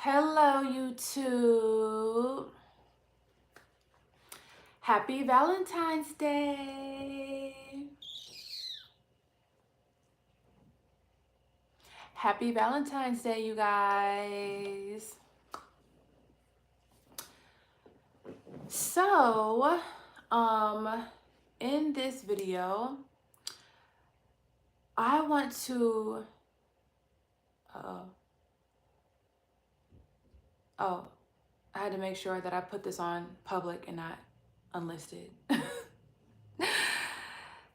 Hello, YouTube. Happy Valentine's Day. Happy Valentine's Day, you guys. So, in this video, I want to, oh, I had to make sure that I put this on public and not unlisted.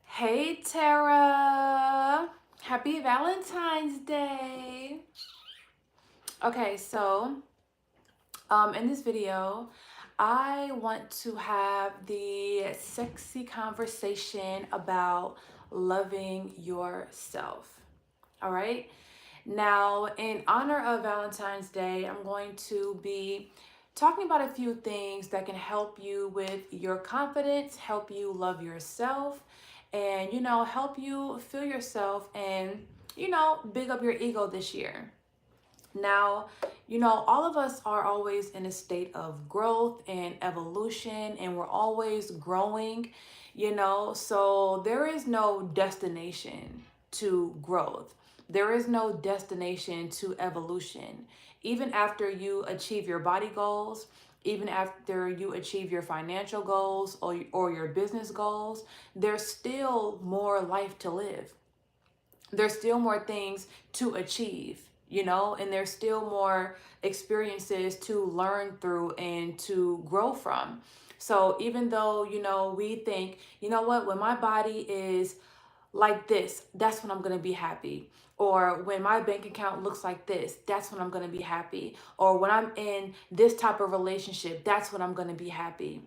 Hey, Tara. Happy Valentine's Day. Okay, so in this video, I want to have the sexy conversation about loving yourself. All right. Now, in honor of Valentine's Day, I'm going to be talking about a few things that can help you with your confidence, help you love yourself, and, help you feel yourself and, big up your ego this year. Now, all of us are always in a state of growth and evolution, and we're always growing, so there is no destination to growth. There is no destination to evolution. Even after you achieve your body goals, even after you achieve your financial goals or your business goals, there's still more life to live. There's still more things to achieve, and there's still more experiences to learn through and to grow from. So even though, we think, what, when my body is like this, that's when I'm going to be happy. Or when my bank account looks like this, that's when I'm going to be happy. Or when I'm in this type of relationship, that's when I'm going to be happy.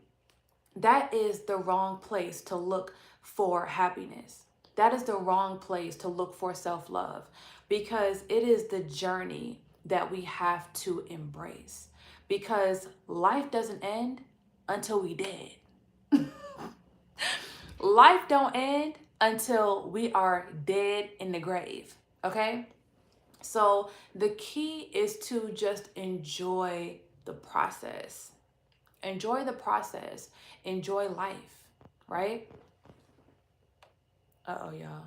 That is the wrong place to look for happiness. That is the wrong place to look for self-love, because it is the journey that we have to embrace, because life doesn't end until we dead. Life don't end until we are dead in the grave, okay? So the key is to just enjoy the process. Enjoy the process. Enjoy life, right? Uh-oh, y'all.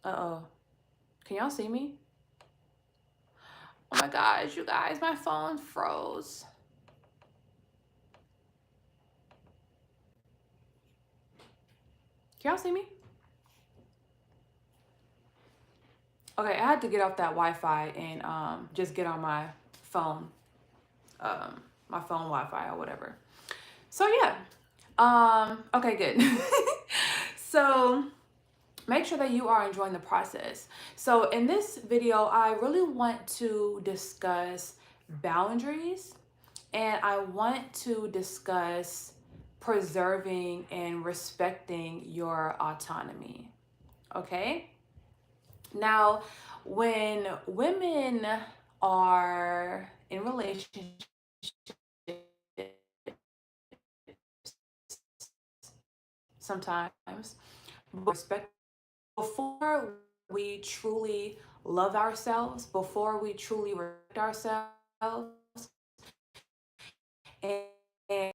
Uh-oh. Can y'all see me? Oh my gosh, you guys, my phone froze. Can y'all see me? Okay, I had to get off that Wi-Fi and just get on my phone, my phone Wi-Fi or whatever. So yeah, okay, good. So make sure that you are enjoying the process. So in this video, I really want to discuss boundaries, and I want to discuss preserving and respecting your autonomy. Okay? Now, when women are in relationships, sometimes respect, before we truly love ourselves, before we truly respect ourselves, and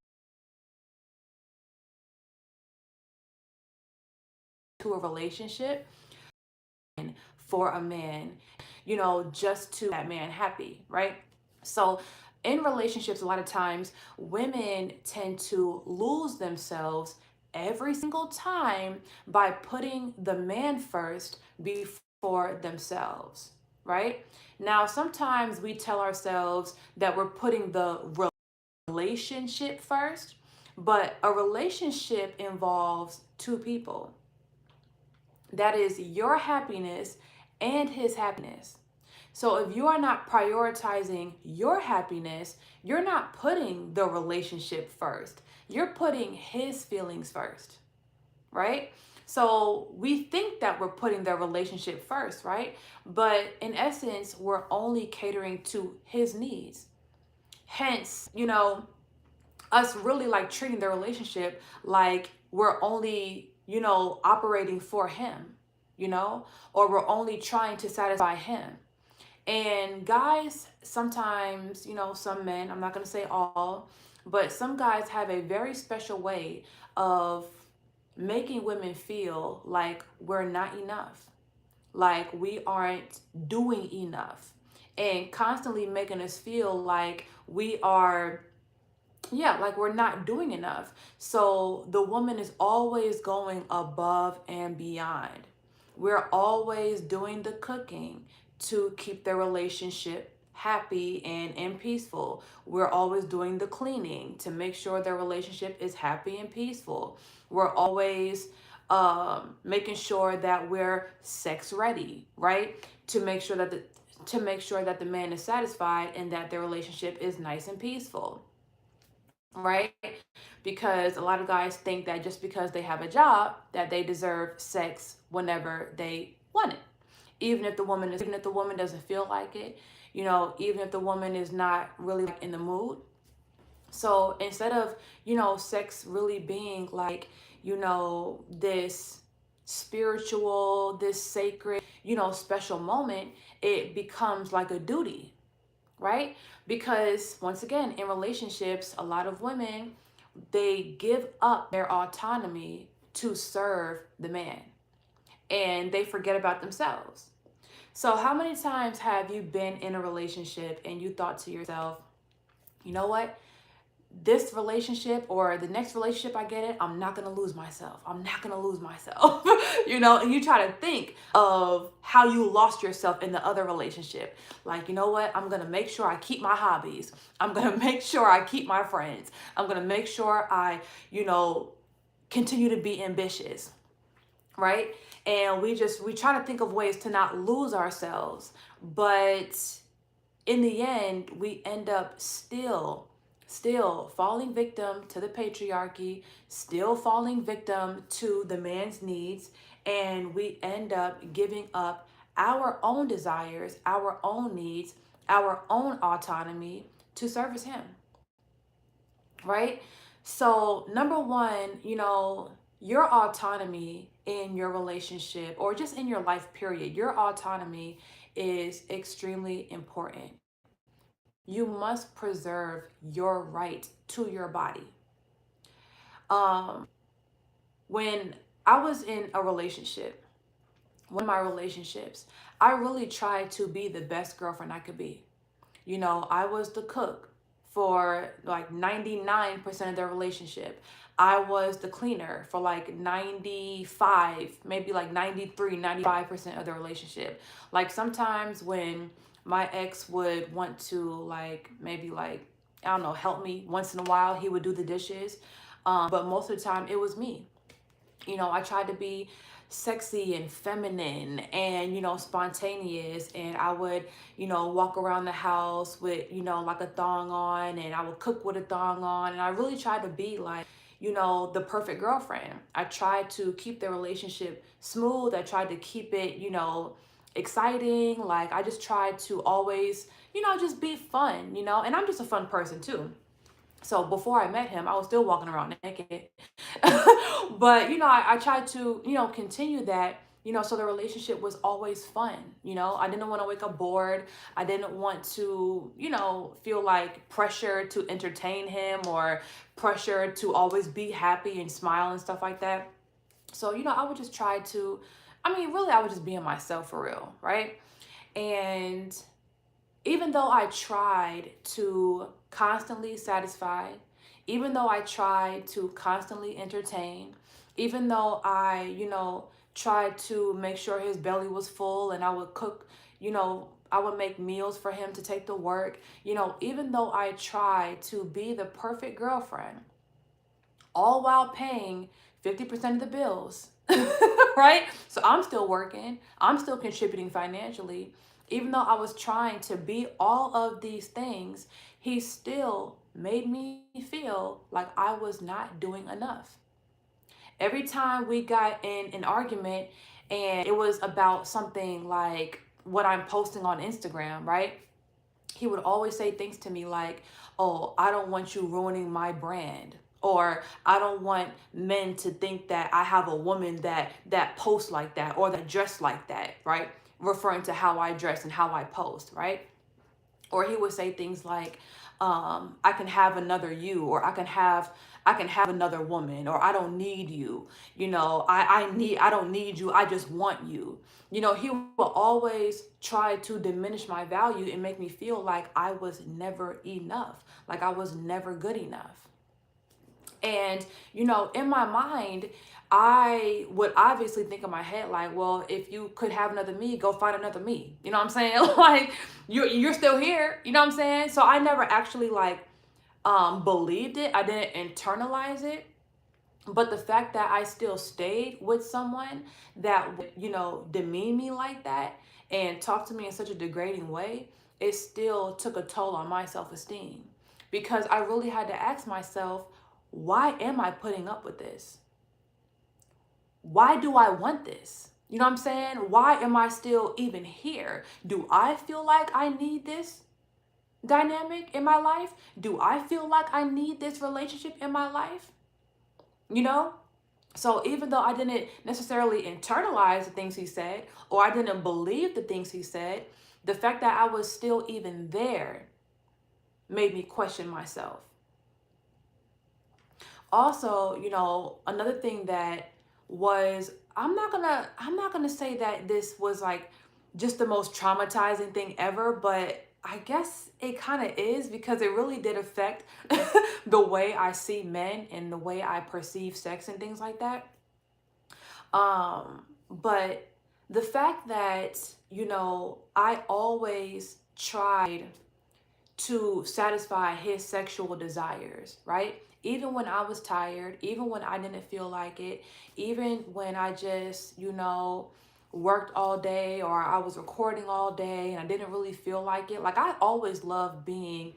to a relationship for a man, just to that man happy, right? So in relationships, a lot of times women tend to lose themselves every single time by putting the man first before themselves, right? Now, sometimes we tell ourselves that we're putting the relationship first, but a relationship involves two people. That is your happiness and his happiness. So if you are not prioritizing your happiness, you're not putting the relationship first. You're putting his feelings first, right? So we think that we're putting the relationship first, right? But in essence, we're only catering to his needs. Hence, us really like treating the relationship like we're only, operating for him, or we're only trying to satisfy him. And guys, sometimes, some men, I'm not going to say all, but some guys have a very special way of making women feel like we're not enough, like we aren't doing enough, and constantly making us feel like we are, yeah, like we're not doing enough. So the woman is always going above and beyond. We're always doing the cooking to keep the relationship happy and peaceful. We're always doing the cleaning to make sure the relationship is happy and peaceful. We're always making sure that we're sex ready, right? To make sure that the man is satisfied and that the relationship is nice and peaceful, right? Because a lot of guys think that just because they have a job that they deserve sex whenever they want it. Even if the woman doesn't feel like it, even if the woman is not really like in the mood. So instead of, sex really being like, this spiritual, this sacred, special moment, it becomes like a duty, right? Because once again, in relationships, a lot of women, they give up their autonomy to serve the man, and they forget about themselves. So how many times have you been in a relationship and you thought to yourself, you know what, this relationship or the next relationship I get in, I'm not gonna lose myself. I'm not gonna lose myself. And you try to think of how you lost yourself in the other relationship. Like, you know what? I'm gonna make sure I keep my hobbies. I'm gonna make sure I keep my friends. I'm gonna make sure I, continue to be ambitious, right? And we try to think of ways to not lose ourselves, but in the end, we end up still falling victim to the patriarchy, still falling victim to the man's needs, and we end up giving up our own desires, our own needs, our own autonomy to service him, right? So, number one, your autonomy in your relationship or just in your life period, your autonomy is extremely important. You must preserve your right to your body. Um, when I was in a relationship, one of my relationships, I really tried to be the best girlfriend I could be. I was the cook for like 99% of the relationship. I was the cleaner for like 95, maybe like 93, 95% of the relationship. Like sometimes when my ex would want to like maybe like, I don't know, help me once in a while, he would do the dishes. But most of the time it was me. I tried to be sexy and feminine and, spontaneous. And I would, walk around the house with, like a thong on, and I would cook with a thong on. And I really tried to be like, the perfect girlfriend. I tried to keep the relationship smooth. I tried to keep it, exciting. Like I just tried to always, just be fun, and I'm just a fun person too. So before I met him, I was still walking around naked. But, I tried to, continue that, so the relationship was always fun. I didn't want to wake up bored. I didn't want to, feel like pressure to entertain him or pressure to always be happy and smile and stuff like that. So, I would just try to, really, I would just be in myself for real, right? And even though I tried to constantly satisfy, even though I tried to constantly entertain, even though I, tried to make sure his belly was full and I would cook, I would make meals for him to take to work, even though I tried to be the perfect girlfriend, all while paying 50% of the bills, right? So I'm still working, I'm still contributing financially. Even though I was trying to be all of these things, he still made me feel like I was not doing enough. Every time we got in an argument and it was about something like what I'm posting on Instagram, right? He would always say things to me like, oh, I don't want you ruining my brand. Or I don't want men to think that I have a woman that posts like that or that dress like that, right? referring to how I dress and how I post, right? Or he would say things like, I can have another you, or I can have another woman, or I don't need you. I don't need you. I just want you. He will always try to diminish my value and make me feel like I was never enough, like I was never good enough. And, in my mind, I would obviously think in my head, like, well, if you could have another me, go find another me. You know what I'm saying? Like, you're still here. You know what I'm saying? So I never actually like believed it. I didn't internalize it. But the fact that I still stayed with someone that would, demean me like that and talk to me in such a degrading way, it still took a toll on my self-esteem. Because I really had to ask myself, why am I putting up with this? Why do I want this? You know what I'm saying? Why am I still even here? Do I feel like I need this dynamic in my life? Do I feel like I need this relationship in my life? You know? So even though I didn't necessarily internalize the things he said, or I didn't believe the things he said, the fact that I was still even there made me question myself. Also, another thing that was, I'm not gonna say that this was like just the most traumatizing thing ever, but I guess it kind of is, because it really did affect the way I see men and the way I perceive sex and things like that. But the fact that, I always tried to satisfy his sexual desires, right? Even when I was tired, even when I didn't feel like it, even when I just, worked all day, or I was recording all day and I didn't really feel like it. Like, I always loved being,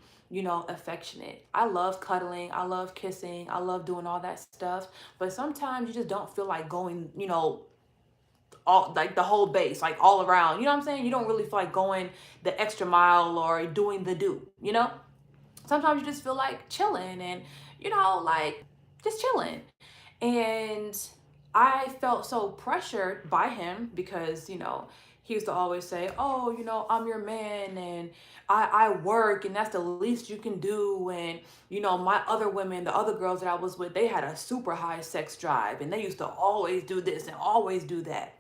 affectionate. I love cuddling. I love kissing. I love doing all that stuff. But sometimes you just don't feel like going, all like the whole base, like all around. You know what I'm saying? You don't really feel like going the extra mile or doing the do. Sometimes you just feel like chilling and, like just chilling. And I felt so pressured by him because, he used to always say, oh, I'm your man, and I work, and that's the least you can do. And, my other women, the other girls that I was with, they had a super high sex drive, and they used to always do this and always do that.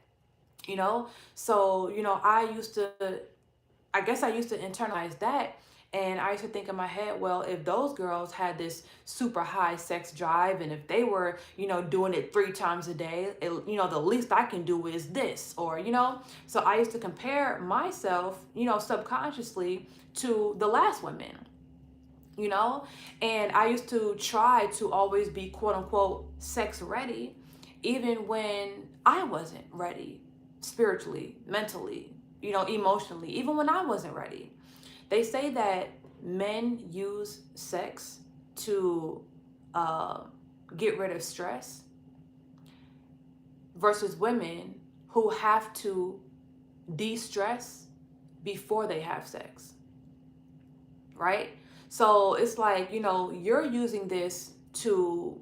So I used to internalize that. And I used to think in my head, well, if those girls had this super high sex drive, and if they were, doing it 3 times a day, the least I can do is this, or. So I used to compare myself, subconsciously to the last women, and I used to try to always be quote unquote sex ready, even when I wasn't ready spiritually, mentally, emotionally, even when I wasn't ready. They say that men use sex to get rid of stress versus women who have to de-stress before they have sex, right? So it's like, you're using this to,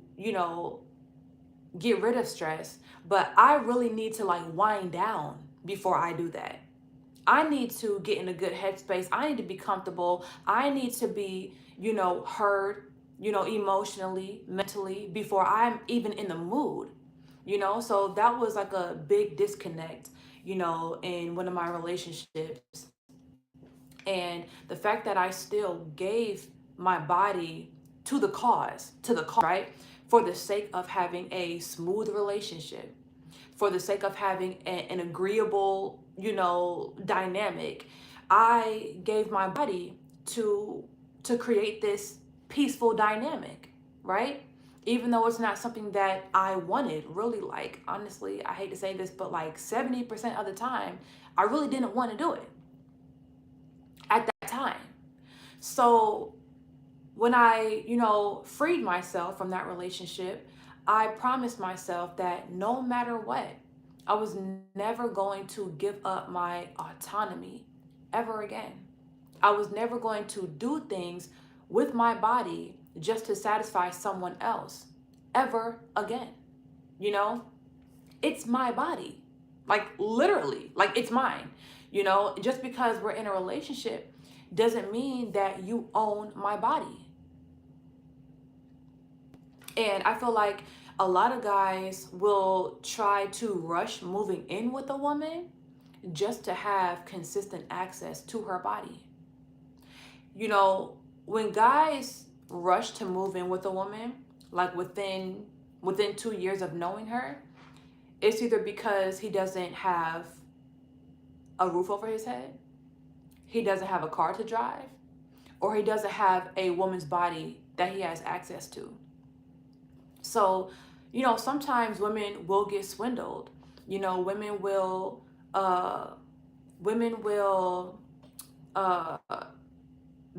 get rid of stress, but I really need to like wind down before I do that. I need to get in a good headspace. I need to be comfortable. I need to be, heard, emotionally, mentally, before I'm even in the mood, So that was like a big disconnect, in one of my relationships. And the fact that I still gave my body to the cause, right? For the sake of having a smooth relationship, for the sake of having an agreeable, dynamic. I gave my body to create this peaceful dynamic, right? Even though it's not something that I wanted, really, like, honestly, I hate to say this, but like 70% of the time, I really didn't want to do it at that time. So when I, freed myself from that relationship, I promised myself that no matter what, I was never going to give up my autonomy ever again. I was never going to do things with my body just to satisfy someone else ever again. You know, it's my body. Like literally, like it's mine. You know, just because we're in a relationship doesn't mean that you own my body. And I feel like a lot of guys will try to rush moving in with a woman just to have consistent access to her body. You know, when guys rush to move in with a woman, like within 2 years of knowing her, it's either because he doesn't have a roof over his head, he doesn't have a car to drive, or he doesn't have a woman's body that he has access to. So, you know, sometimes women will get swindled. You know, uh women will uh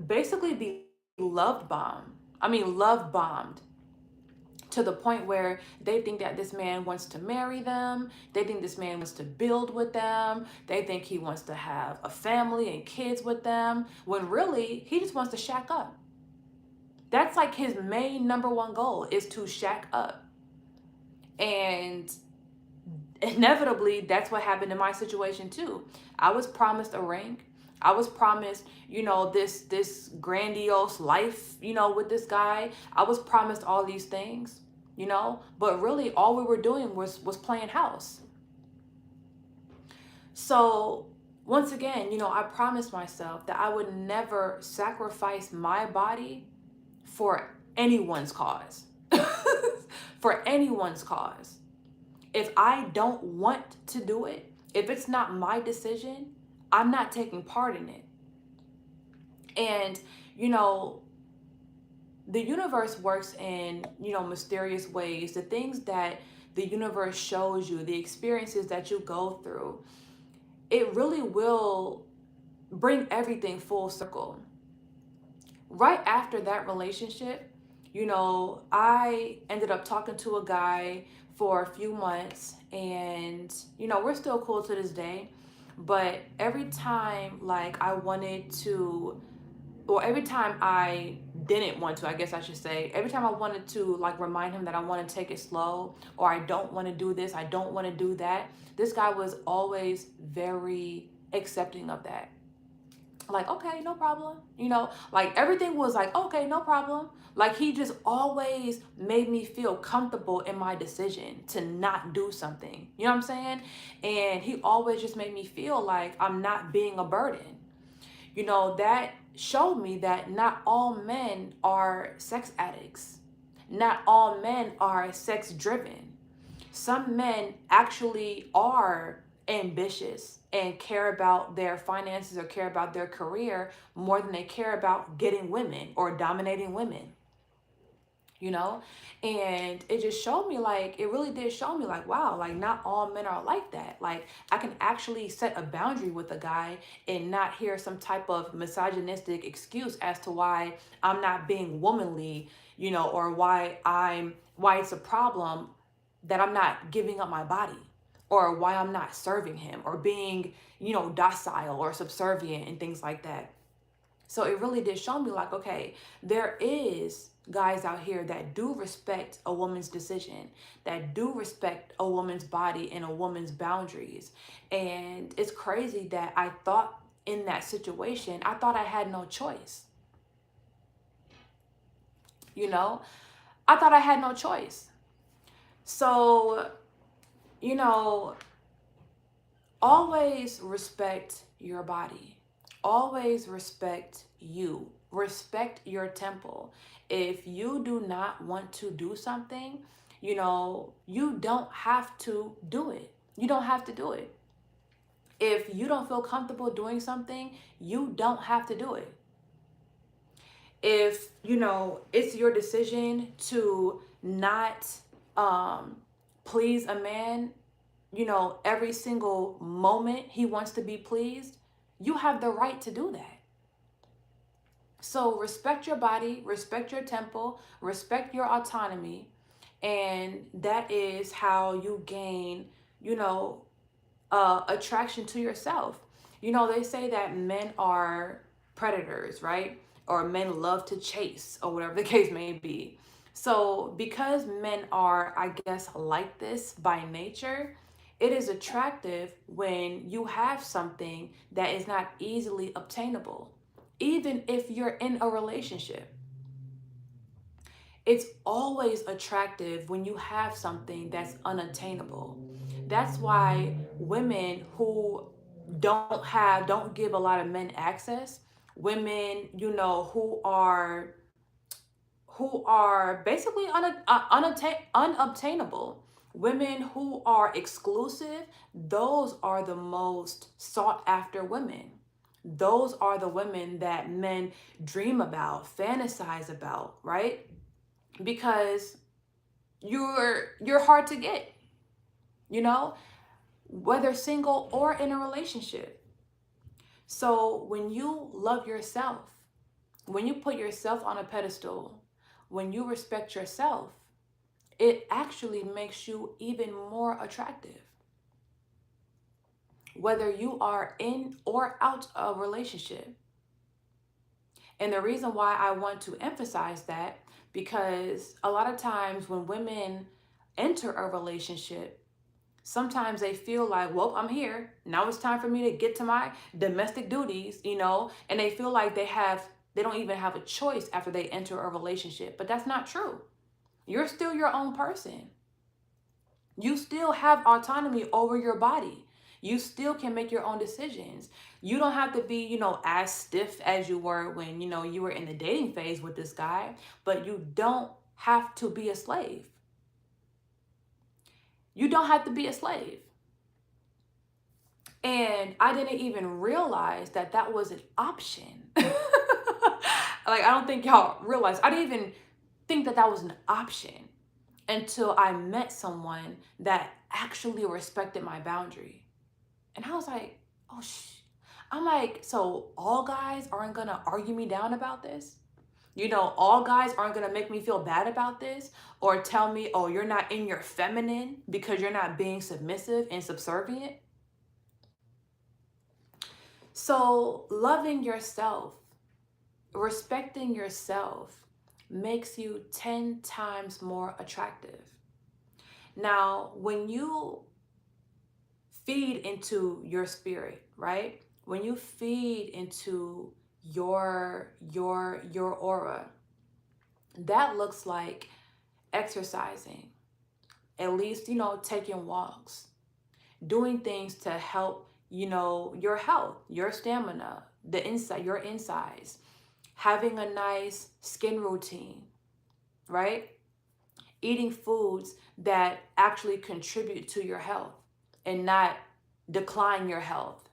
basically be love bombed to the point where they think that this man wants to marry them. They think this man wants to build with them. They think he wants to have a family and kids with them, when really he just wants to shack up. That's like his main number one goal, is to shack up. And inevitably, that's what happened in my situation too. I was promised a ring. I was promised, you know, this grandiose life, you know, with this guy. I was promised all these things, you know, but really all we were doing was playing house. So once again, you know, I promised myself that I would never sacrifice my body for anyone's cause. For anyone's cause. If I don't want to do it, if it's not my decision, I'm not taking part in it. And, you know, the universe works in, you know, mysterious ways. The things that the universe shows you, the experiences that you go through, it really will bring everything full circle. Right after that relationship, you know, I ended up talking to a guy for a few months, and, you know, we're still cool to this day. But every time, like, I wanted to, or every time I didn't want to, I guess I should say, every time I wanted to, like, remind him that I want to take it slow, or I don't want to do this, I don't want to do that, this guy was always very accepting of that. Like, okay, no problem. You know, like everything was like, okay, no problem. Like he just always made me feel comfortable in my decision to not do something. You know what I'm saying? And he always just made me feel like I'm not being a burden. You know, that showed me that not all men are sex addicts. Not all men are sex driven. Some men actually are ambitious and care about their finances or care about their career more than they care about getting women or dominating women, you know. And it just showed me, like, it really did show me, like, wow, like not all men are like that. Like I can actually set a boundary with a guy and not hear some type of misogynistic excuse as to why I'm not being womanly, you know, or why it's a problem that I'm not giving up my body, or why I'm not serving him or being, you know, docile or subservient and things like that. So it really did show me, like, okay, there is guys out here that do respect a woman's decision, that do respect a woman's body and a woman's boundaries. And it's crazy that I thought in that situation, I thought I had no choice. You know, I thought I had no choice. So, you know, always respect your body. Always respect you. Respect your temple. If you do not want to do something, you know, you don't have to do it. You don't have to do it. If you don't feel comfortable doing something, you don't have to do it. If, you know, it's your decision to not please a man, you know, every single moment he wants to be pleased, you have the right to do that. So respect your body, respect your temple, respect your autonomy, and that is how you gain, you know, attraction to yourself. You know, they say that men are predators, right? Or men love to chase, or whatever the case may be. So because men are, I guess, like this by nature, It is attractive when you have something that is not easily obtainable, even if you're in a relationship. It's always attractive when you have something that's unattainable. That's why women who don't give a lot of men access, women, who are basically unobtainable, women who are exclusive, those are the most sought after women. Those are the women that men dream about, fantasize about, right? Because you're hard to get, you know, whether single or in a relationship. So when you love yourself, when you put yourself on a pedestal, when you respect yourself, it actually makes you even more attractive, whether you are in or out of a relationship. And the reason why I want to emphasize that, because a lot of times when women enter a relationship, sometimes they feel like, well, I'm here. Now it's time for me to get to my domestic duties, and they feel like they don't even have a choice after they enter a relationship. But that's not true. You're still your own person. You still have autonomy over your body. You still can make your own decisions. You don't have to be, as stiff as you were when, you were in the dating phase with this guy, but you don't have to be a slave. You don't have to be a slave. And I didn't even realize that that was an option. Like, I don't think y'all realize. I didn't even think that that was an option until I met someone that actually respected my boundary. And I was like, oh, I'm like, so all guys aren't going to argue me down about this? All guys aren't going to make me feel bad about this or tell me, oh, you're not in your feminine because you're not being submissive and subservient? So loving yourself, respecting yourself makes you 10 times more attractive. Now, when you feed into your spirit, right? When you feed into your aura, that looks like exercising, at least, taking walks, doing things to help, your health, your stamina, your insides, having a nice skin routine, right? Eating foods that actually contribute to your health and not decline your health.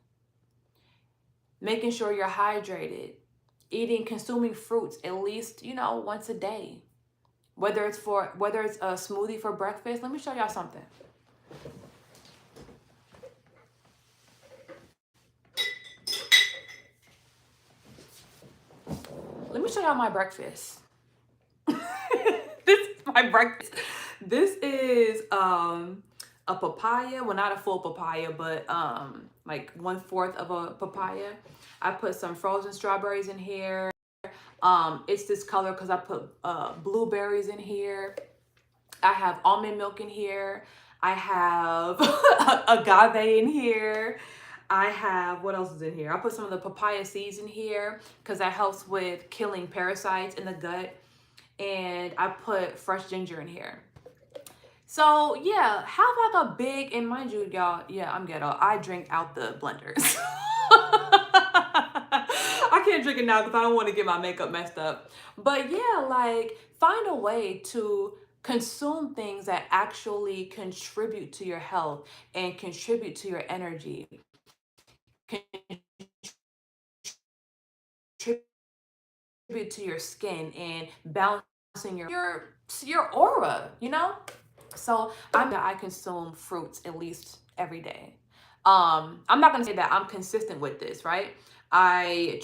Making sure you're hydrated, consuming fruits at least, once a day. Whether it's a smoothie for breakfast. Let me show y'all something. Let me show y'all my breakfast. This is my breakfast. This is a papaya. Well, not a full papaya, but like 1/4 of a papaya. I put some frozen strawberries in here. It's this color because I put blueberries in here. I have almond milk in here. I have agave in here. I have, what else is in here? I put some of the papaya seeds in here because that helps with killing parasites in the gut. And I put fresh ginger in here. So yeah, have like a big, and mind you, y'all, yeah, I'm ghetto. I drink out the blenders. I can't drink it now because I don't want to get my makeup messed up. But yeah, like, find a way to consume things that actually contribute to your health and contribute to your energy. Contribute to your skin and balancing your aura, So I consume fruits at least every day. I'm not gonna say that I'm consistent with this, right? I've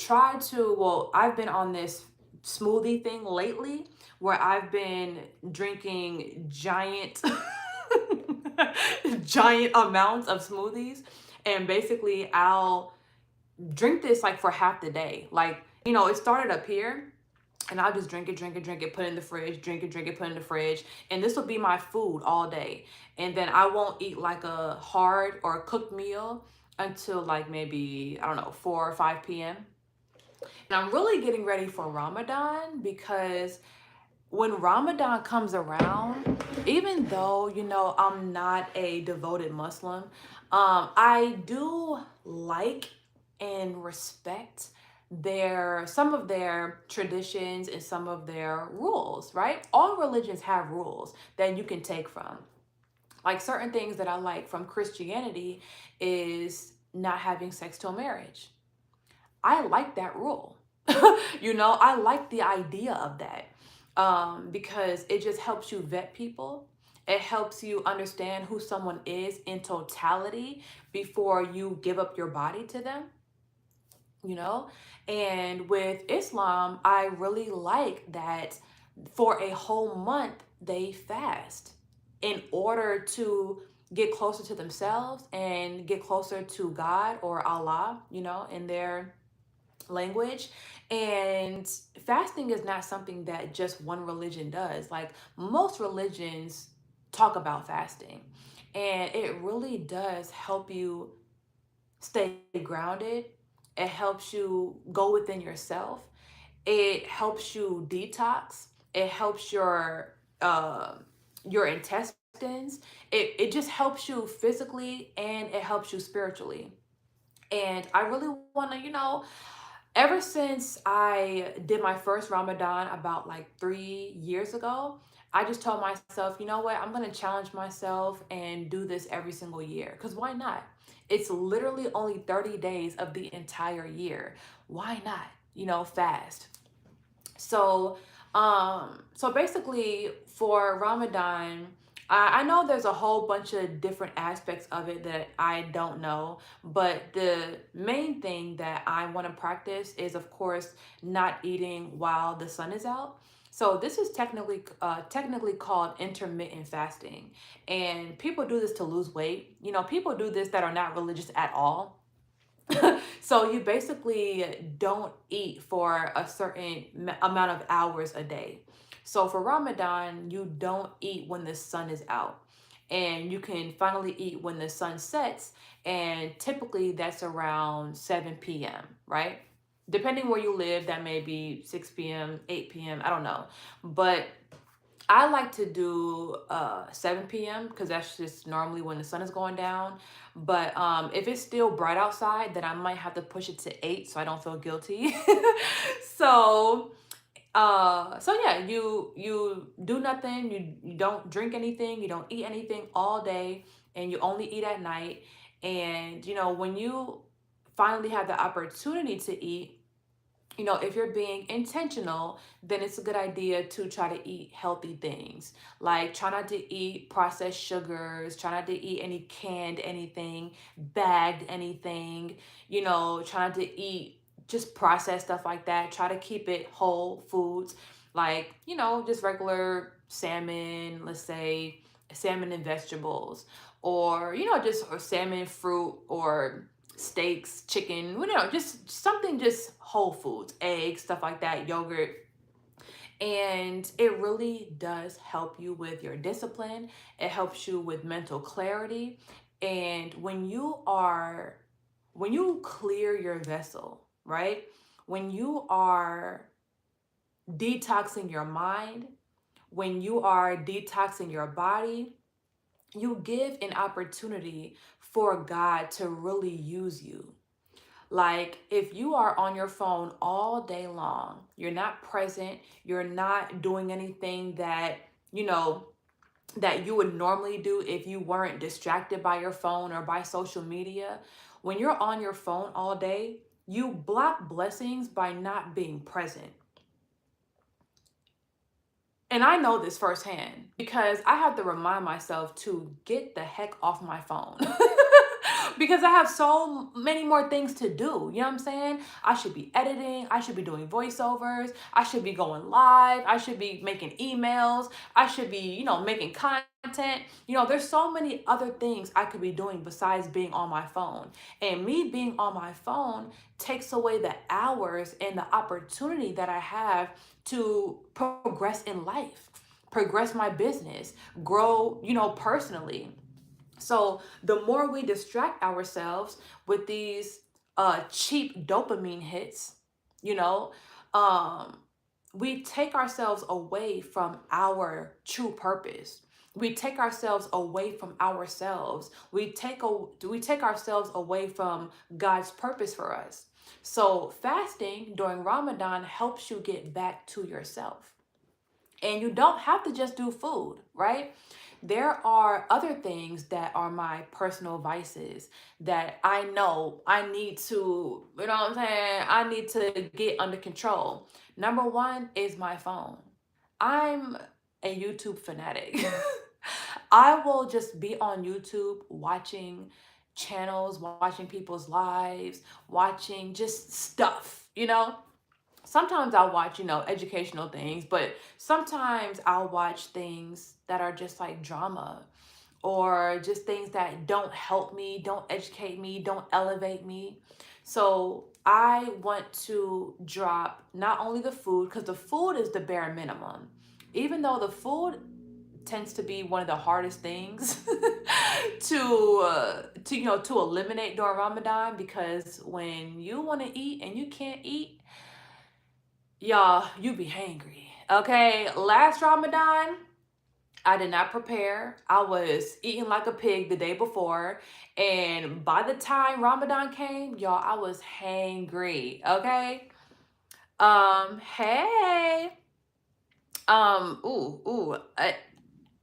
been on this smoothie thing lately where I've been drinking giant giant amounts of smoothies, and basically I'll drink this like for half the day. Like, it started up here, and I'll just drink it, put it in the fridge, drink it, put it in the fridge. And this will be my food all day. And then I won't eat like a hard or a cooked meal until like maybe, I don't know, 4 or 5 p.m. And I'm really getting ready for Ramadan because when Ramadan comes around, even though, I'm not a devoted Muslim, I do like and respect some of their traditions and some of their rules, right? All religions have rules that you can take from. Like certain things that I like from Christianity is not having sex till marriage. I like that rule. I like the idea of that, because it just helps you vet people. It helps you understand who someone is in totality before you give up your body to them, you know? And with Islam, I really like that for a whole month they fast in order to get closer to themselves and get closer to God or Allah, in their language. And fasting is not something that just one religion does. Like most religions talk about fasting, and it really does help you stay grounded. It helps you go within yourself. It helps you detox. It helps your intestines. It just helps you physically, and it helps you spiritually. And I really want to, ever since I did my first Ramadan about like 3 years ago, I just told myself, you know what, I'm going to challenge myself and do this every single year. Because why not? It's literally only 30 days of the entire year. Why not, fast? So basically for Ramadan, I know there's a whole bunch of different aspects of it that I don't know, but the main thing that I want to practice is, of course, not eating while the sun is out. So this is technically called intermittent fasting, and people do this to lose weight. People do this that are not religious at all. So you basically don't eat for a certain amount of hours a day. So for Ramadan, you don't eat when the sun is out. And you can finally eat when the sun sets. And typically that's around 7 p.m., right? Depending where you live, that may be 6 p.m., 8 p.m., I don't know. But I like to do 7 p.m. because that's just normally when the sun is going down. But if it's still bright outside, then I might have to push it to 8 so I don't feel guilty. so so yeah, you do nothing, you don't drink anything, you don't eat anything all day, and you only eat at night. And when you finally have the opportunity to eat, if you're being intentional, then it's a good idea to try to eat healthy things. Like try not to eat processed sugars, try not to eat any canned anything, bagged anything, try not to eat just processed stuff like that. Try to keep it whole foods, like, just regular salmon, let's say salmon and vegetables, or, just or salmon, fruit, or steaks, chicken, just something, just whole foods, eggs, stuff like that, yogurt. And it really does help you with your discipline. It helps you with mental clarity. And when you clear your vessel, right? When you are detoxing your mind, when you are detoxing your body, you give an opportunity for God to really use you. Like if you are on your phone all day long, you're not present, you're not doing anything that you would normally do if you weren't distracted by your phone or by social media. When you're on your phone all day, you block blessings by not being present. And I know this firsthand because I have to remind myself to get the heck off my phone. because I have so many more things to do. You know what I'm saying? I should be editing. I should be doing voiceovers. I should be going live. I should be making emails. I should be, making content. There's so many other things I could be doing besides being on my phone. And me being on my phone takes away the hours and the opportunity that I have to progress in life, progress my business, grow, personally. So the more we distract ourselves with these cheap dopamine hits, you know, um, we take ourselves away from our true purpose. We take ourselves away from ourselves. We take ourselves away from God's purpose for us. So fasting during Ramadan helps you get back to yourself. And you don't have to just do food, right? There are other things that are my personal vices that I know I need to, what I'm saying? I need to get under control. Number one is my phone. I'm a YouTube fanatic. I will just be on YouTube watching channels, watching people's lives, watching just stuff. Sometimes I'll watch, educational things, but sometimes I'll watch things that are just like drama or just things that don't help me, don't educate me, don't elevate me. So I want to drop not only the food, because the food is the bare minimum. Even though the food tends to be one of the hardest things to eliminate during Ramadan, because when you want to eat and you can't eat, y'all, you be hangry. Okay, last Ramadan, I did not prepare. I was eating like a pig the day before. And by the time Ramadan came, y'all, I was hangry. Okay. Hey.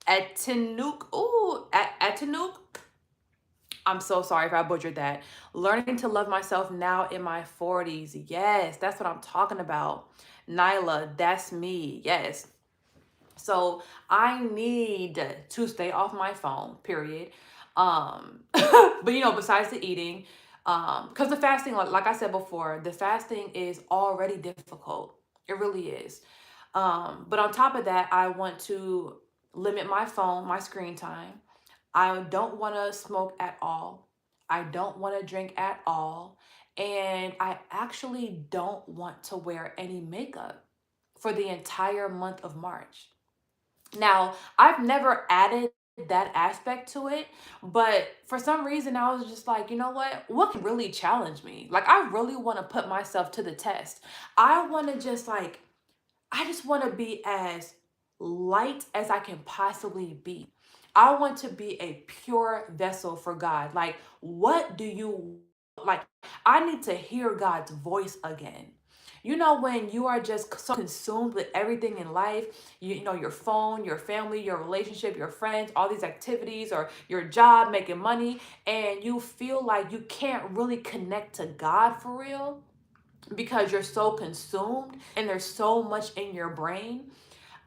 Atinuk. Atinuk. I'm so sorry if I butchered that. Learning to love myself now in my 40s. Yes, that's what I'm talking about. Nyla, that's me. Yes. So I need to stay off my phone, period. But besides the eating, because the fasting, like I said before, the fasting is already difficult. It really is. But on top of that, I want to limit my phone, my screen time. I don't want to smoke at all. I don't want to drink at all. And I actually don't want to wear any makeup for the entire month of March. Now, I've never added that aspect to it, but for some reason I was just like, you know what can really challenge me? Like, I really want to put myself to the test. I want to just like, I just want to be as light as I can possibly be. I want to be a pure vessel for God. Like, what do you like? I need to hear God's voice again. When you are just so consumed with everything in life, your phone, your family, your relationship, your friends, all these activities, or your job, making money, and you feel like you can't really connect to God for real because you're so consumed and there's so much in your brain.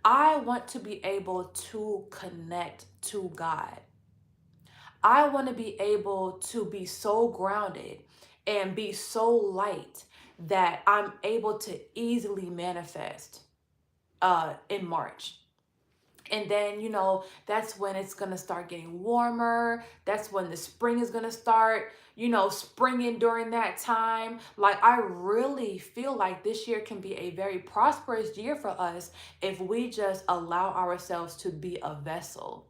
I want to be able to connect to God. I want to be able to be so grounded and be so light that I'm able to easily manifest in March. And then, that's when it's going to start getting warmer. That's when the spring is going to start, springing during that time. Like, I really feel like this year can be a very prosperous year for us if we just allow ourselves to be a vessel.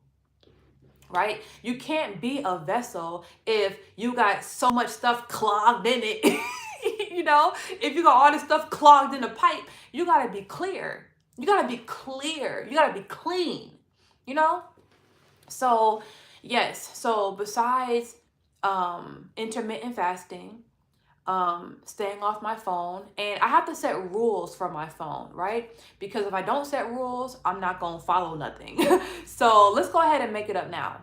Right? You can't be a vessel if you got so much stuff clogged in it. If you got all this stuff clogged in the pipe, you got to be clear. You got to be clear. You got to be clean. You know? So, yes. So, besides intermittent fasting, staying off my phone, and I have to set rules for my phone, right? Because if I don't set rules, I'm not going to follow nothing. So, let's go ahead and make it up now.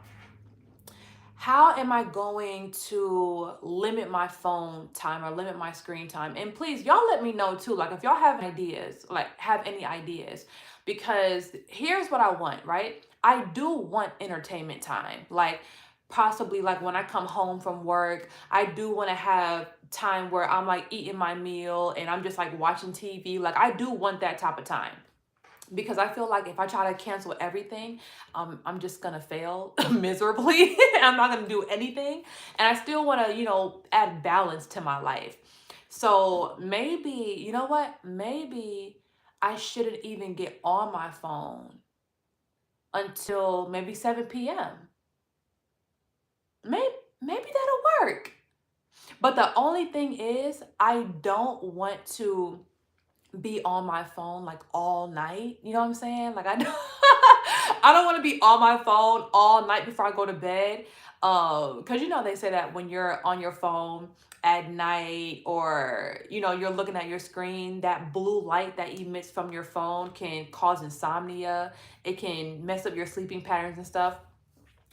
How am I going to limit my phone time or limit my screen time? And please, y'all let me know too, like if y'all have ideas, like have any ideas, because here's what I want, right? I do want entertainment time. Like, possibly like when I come home from work, I do want to have time where I'm like eating my meal and I'm just like watching TV. Like I do want that type of time, because I feel like if I try to cancel everything, I'm just gonna fail miserably. I'm not gonna do anything, and I still want to, add balance to my life. So maybe, you know what? Maybe I shouldn't even get on my phone until maybe 7 p.m. Maybe maybe that'll work. But the only thing is, I don't want to be on my phone like all night. You know what I'm saying? Like I don't, I don't want to be on my phone all night before I go to bed. Because they say that when you're on your phone at night, or you're looking at your screen, that blue light that emits from your phone can cause insomnia. It can mess up your sleeping patterns and stuff.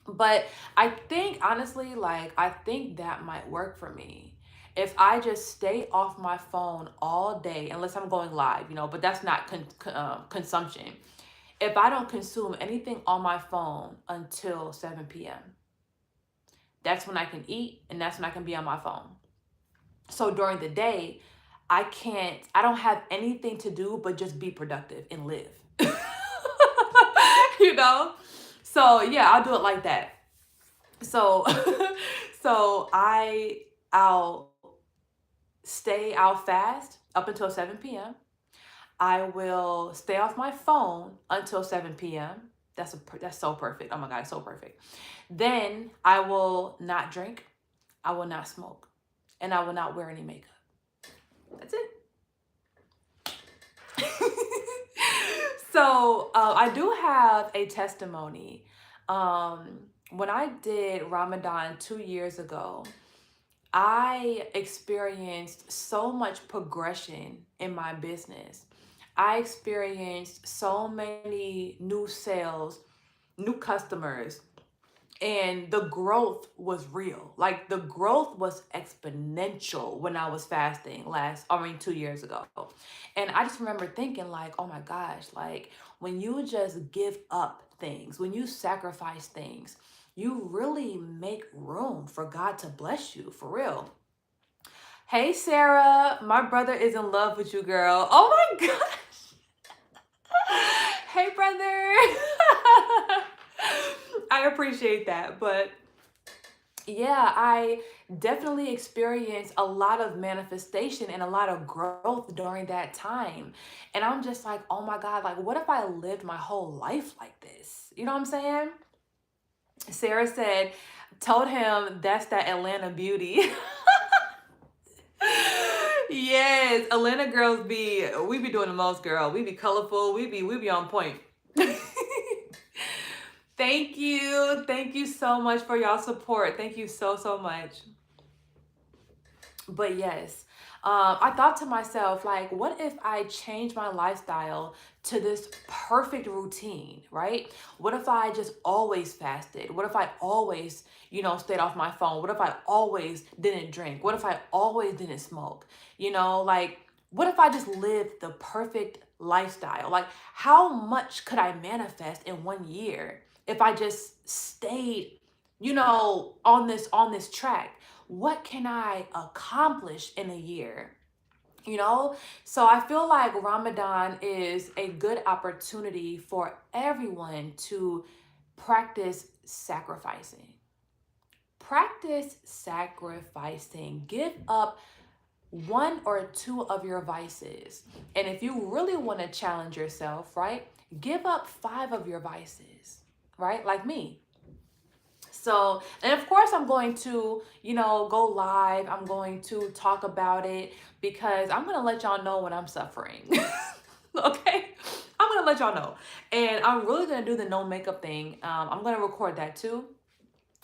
But I think honestly, like I think that might work for me. If I just stay off my phone all day, unless I'm going live, but that's not consumption. If I don't consume anything on my phone until 7 p.m., that's when I can eat and that's when I can be on my phone. So during the day, I don't have anything to do but just be productive and live. you know? So yeah, I'll do it like that. So so I'll fast up until 7 p.m. I will stay off my phone until 7 p.m. That's so perfect. Oh my God, so perfect. Then I will not drink, I will not smoke, and I will not wear any makeup. That's it. So I do have a testimony. When I did Ramadan 2 years ago, I experienced so much progression in my business. I experienced so many new sales, new customers, and the growth was real. Like the growth was exponential when I was fasting 2 years ago. And I just remember thinking like, oh my gosh, like when you just give up things, when you sacrifice things, you really make room for God to bless you, for real. Hey Sarah, my brother is in love with you, girl. Oh my gosh. Hey brother. I appreciate that. But yeah, I definitely experienced a lot of manifestation and a lot of growth during that time. And I'm just like, oh my God, like what if I lived my whole life like this? You know what I'm saying? Sarah said, told him that's that Atlanta beauty. Yes, Atlanta girls we be doing the most, girl. We be colorful. We be on point. Thank you. Thank you so much for y'all support. Thank you so much. But yes, I thought to myself, like, what if I change my lifestyle to this perfect routine, right? What if I just always fasted? What if I always, stayed off my phone? What if I always didn't drink? What if I always didn't smoke? Like, what if I just lived the perfect lifestyle? Like, how much could I manifest in 1 year if I just stayed, on this track? What can I accomplish in a year? So I feel like Ramadan is a good opportunity for everyone to practice sacrificing. Practice sacrificing. Give up one or two of your vices. And if you really want to challenge yourself, right, give up 5 of your vices, right? Like me. So, and of course, I'm going to, go live. I'm going to talk about it because I'm going to let y'all know when I'm suffering. Okay? I'm going to let y'all know. And I'm really going to do the no makeup thing. I'm going to record that too,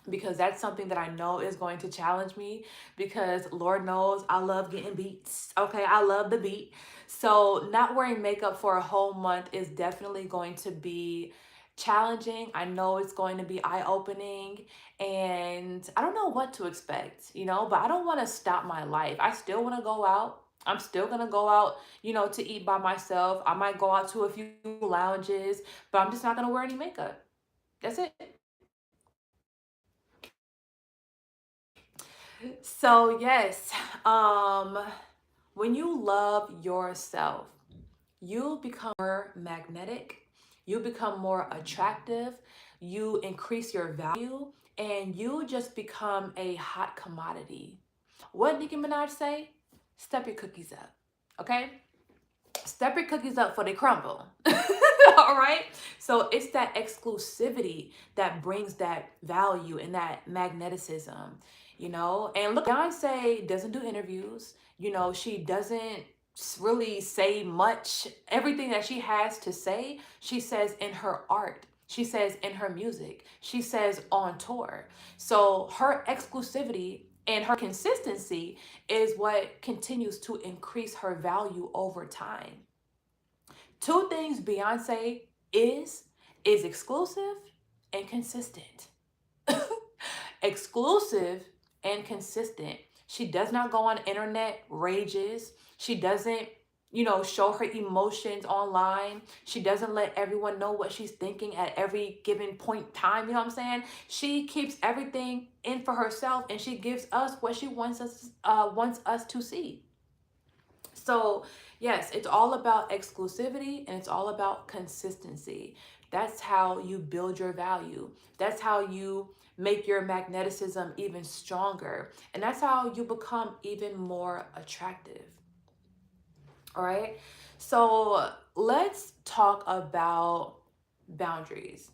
because that's something that I know is going to challenge me, because Lord knows I love getting beats. Okay? I love the beat. So not wearing makeup for a whole month is definitely going to be challenging. I know it's going to be eye-opening, and I don't know what to expect, but I don't want to stop my life. I still want to go out. I'm still going to go out, to eat by myself. I might go out to a few lounges, but I'm just not going to wear any makeup. That's it. So yes, when you love yourself, you become more magnetic, you become more attractive, you increase your value, and you just become a hot commodity. What Nicki Minaj say? Step your cookies up. Okay? Step your cookies up for they crumble. All right. So it's that exclusivity that brings that value and that magnetism, And look, Beyonce doesn't do interviews. She doesn't really say much. Everything that she has to say, she says in her art. She says in her music. She says on tour. So her exclusivity and her consistency is what continues to increase her value over time. Two things Beyonce is exclusive and consistent. Exclusive and consistent. She does not go on internet rages. She doesn't, show her emotions online. She doesn't let everyone know what she's thinking at every given point in time. You know what I'm saying? She keeps everything in for herself, and she gives us what she wants us to see. So, yes, it's all about exclusivity and it's all about consistency. That's how you build your value. That's how you make your magneticism even stronger. And that's how you become even more attractive. All right. So, let's talk about boundaries.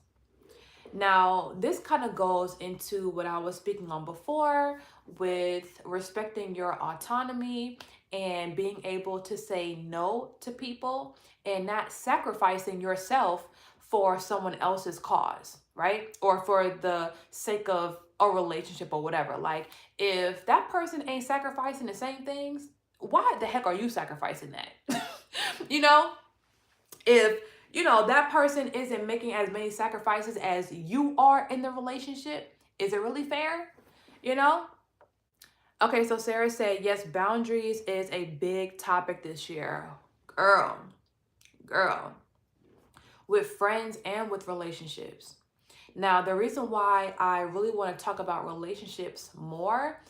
Now, this kind of goes into what I was speaking on before with respecting your autonomy and being able to say no to people and not sacrificing yourself for someone else's cause, right? Or for the sake of a relationship or whatever. Like, if that person ain't sacrificing the same things, why the heck are you sacrificing that? you know? If that person isn't making as many sacrifices as you are in the relationship, is it really fair? you know okay, so Sarah said yes, boundaries is a big topic this year. Girl girl with friends and with relationships. Now, the reason why I really want to talk about relationships more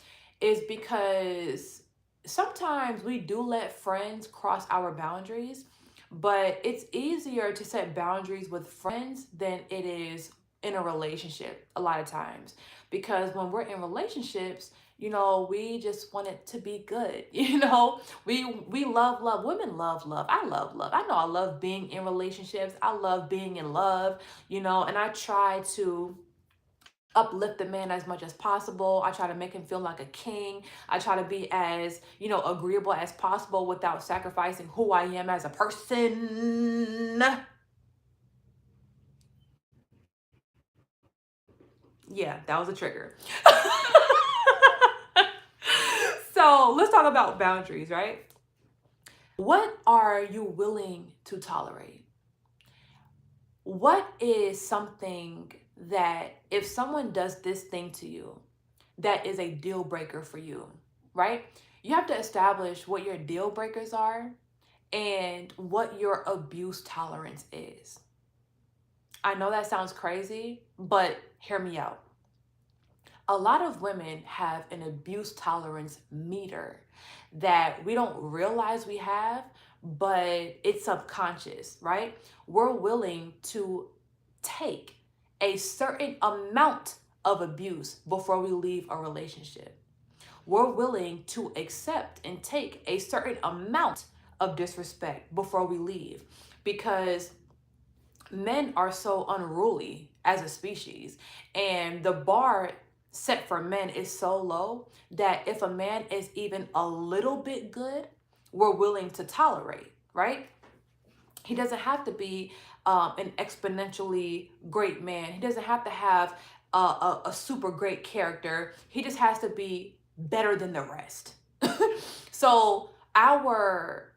is because sometimes we do let friends cross our boundaries, but it's easier to set boundaries with friends than it is in a relationship a lot of times. Because when we're in relationships, we just want it to be good. We love. Women love. I love love. I know I love being in relationships. I love being in love, and I try to uplift the man as much as possible. I try to make him feel like a king. I try to be as, agreeable as possible without sacrificing who I am as a person. Yeah, that was a trigger. So let's talk about boundaries, right? What are you willing to tolerate? What is something that if someone does this thing to you, that is a deal breaker for you, right? You have to establish what your deal breakers are and what your abuse tolerance is. I know that sounds crazy, but hear me out. A lot of women have an abuse tolerance meter that we don't realize we have, but it's subconscious, right? We're willing to take a certain amount of abuse before we leave a relationship. We're willing to accept and take a certain amount of disrespect before we leave because men are so unruly as a species, and the bar set for men is so low that if a man is even a little bit good, we're willing to tolerate, right? He doesn't have to be an exponentially great man. He doesn't have to have a super great character. He just has to be better than the rest. So our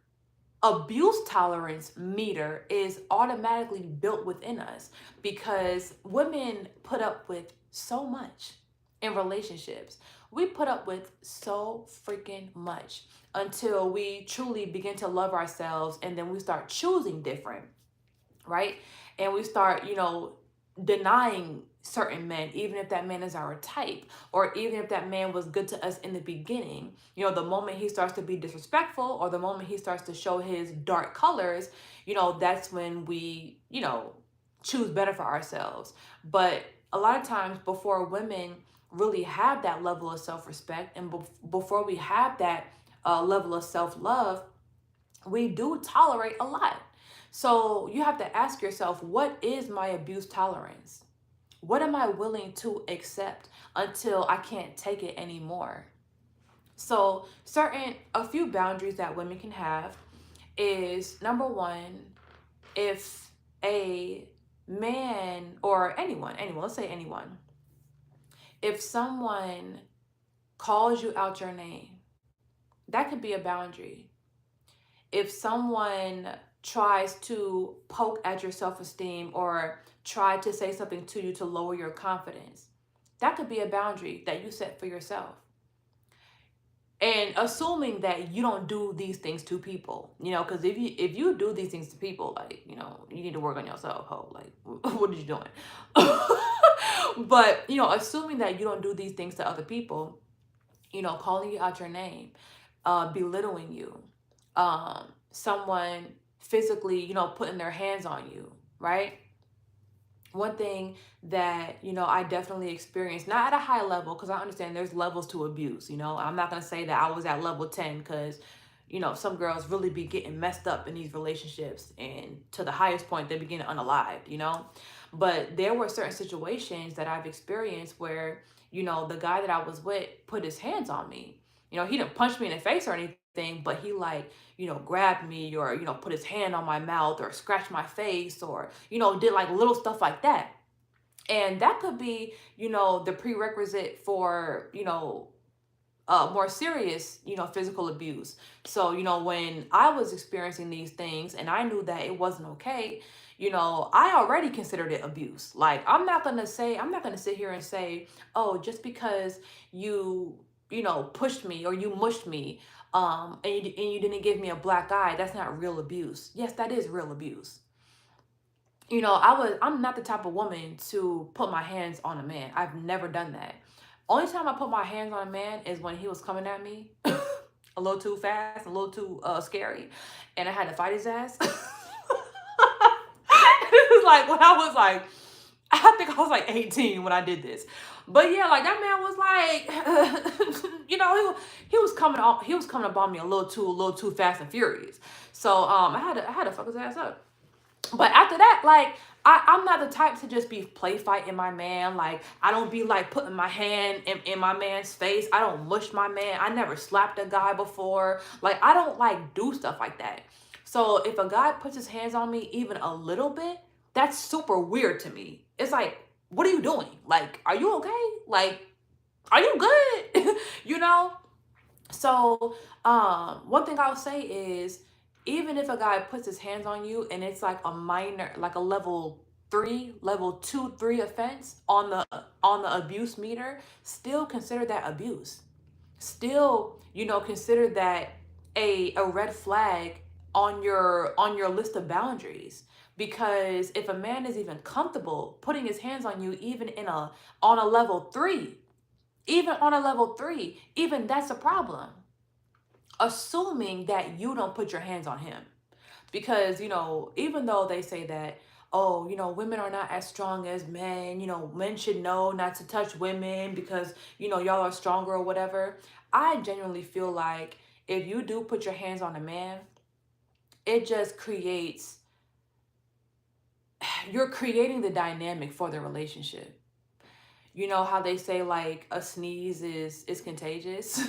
abuse tolerance meter is automatically built within us because women put up with so much in relationships. We put up with so freaking much until we truly begin to love ourselves, and then we start choosing different, right? And we start, denying certain men, even if that man is our type, or even if that man was good to us in the beginning. The moment he starts to be disrespectful, or the moment he starts to show his dark colors, that's when we, choose better for ourselves. But a lot of times, before women really have that level of self-respect, and before we have that level of self-love, we do tolerate a lot. So you have to ask yourself, what is my abuse tolerance? What am I willing to accept until I can't take it anymore? So a few boundaries that women can have is, number one, if a man, or anyone, let's say anyone, if someone calls you out your name, that could be a boundary. If someone tries to poke at your self-esteem or try to say something to you to lower your confidence, that could be a boundary that you set for yourself. And assuming that you don't do these things to people, because if you do these things to people, like, you need to work on yourself, ho. Like, what are you doing? But, assuming that you don't do these things to other people, calling you out your name, belittling you, someone physically, putting their hands on you, right? One thing that, I definitely experienced, not at a high level, because I understand there's levels to abuse. I'm not going to say that I was at level 10, because, some girls really be getting messed up in these relationships, and to the highest point, they be getting unalived. But there were certain situations that I've experienced where, the guy that I was with put his hands on me. He didn't punch me in the face or anything, but he, like, grabbed me, or, put his hand on my mouth, or scratched my face, or, did like little stuff like that. And that could be, the prerequisite for, more serious, physical abuse. So, when I was experiencing these things and I knew that it wasn't okay, I already considered it abuse. Like, I'm not going to sit here and say, oh, just because you, pushed me, or you mushed me, and you didn't give me a black eye, that's not real abuse. Yes, that is real abuse. I'm not the type of woman to put my hands on a man. I've never done that. Only time I put my hands on a man is when he was coming at me a little too fast, a little too scary, and I had to fight his ass. It was like when I was like, I think I was like 18 when I did this. But yeah, like, that man was like, he was coming up on me a little too fast and furious. So I had to fuck his ass up. But after that, like, I'm not the type to just be play fighting my man. Like, I don't be like putting my hand in my man's face. I don't mush my man. I never slapped a guy before. Like, I don't like do stuff like that. So if a guy puts his hands on me even a little bit, that's super weird to me. It's like, what are you doing? Like, are you okay? Like, are you good? So, one thing I'll say is, even if a guy puts his hands on you and it's like a minor, like a level 2, 3 offense on the abuse meter, still consider that abuse. Still, consider that a red flag on your list of boundaries. Because if a man is even comfortable putting his hands on you, even on a level 3, even that's a problem. Assuming that you don't put your hands on him. Because, even though they say that, oh, women are not as strong as men, men should know not to touch women because, y'all are stronger or whatever. I genuinely feel like if you do put your hands on a man, it just you're creating the dynamic for the relationship. You know how they say, like, a sneeze is contagious?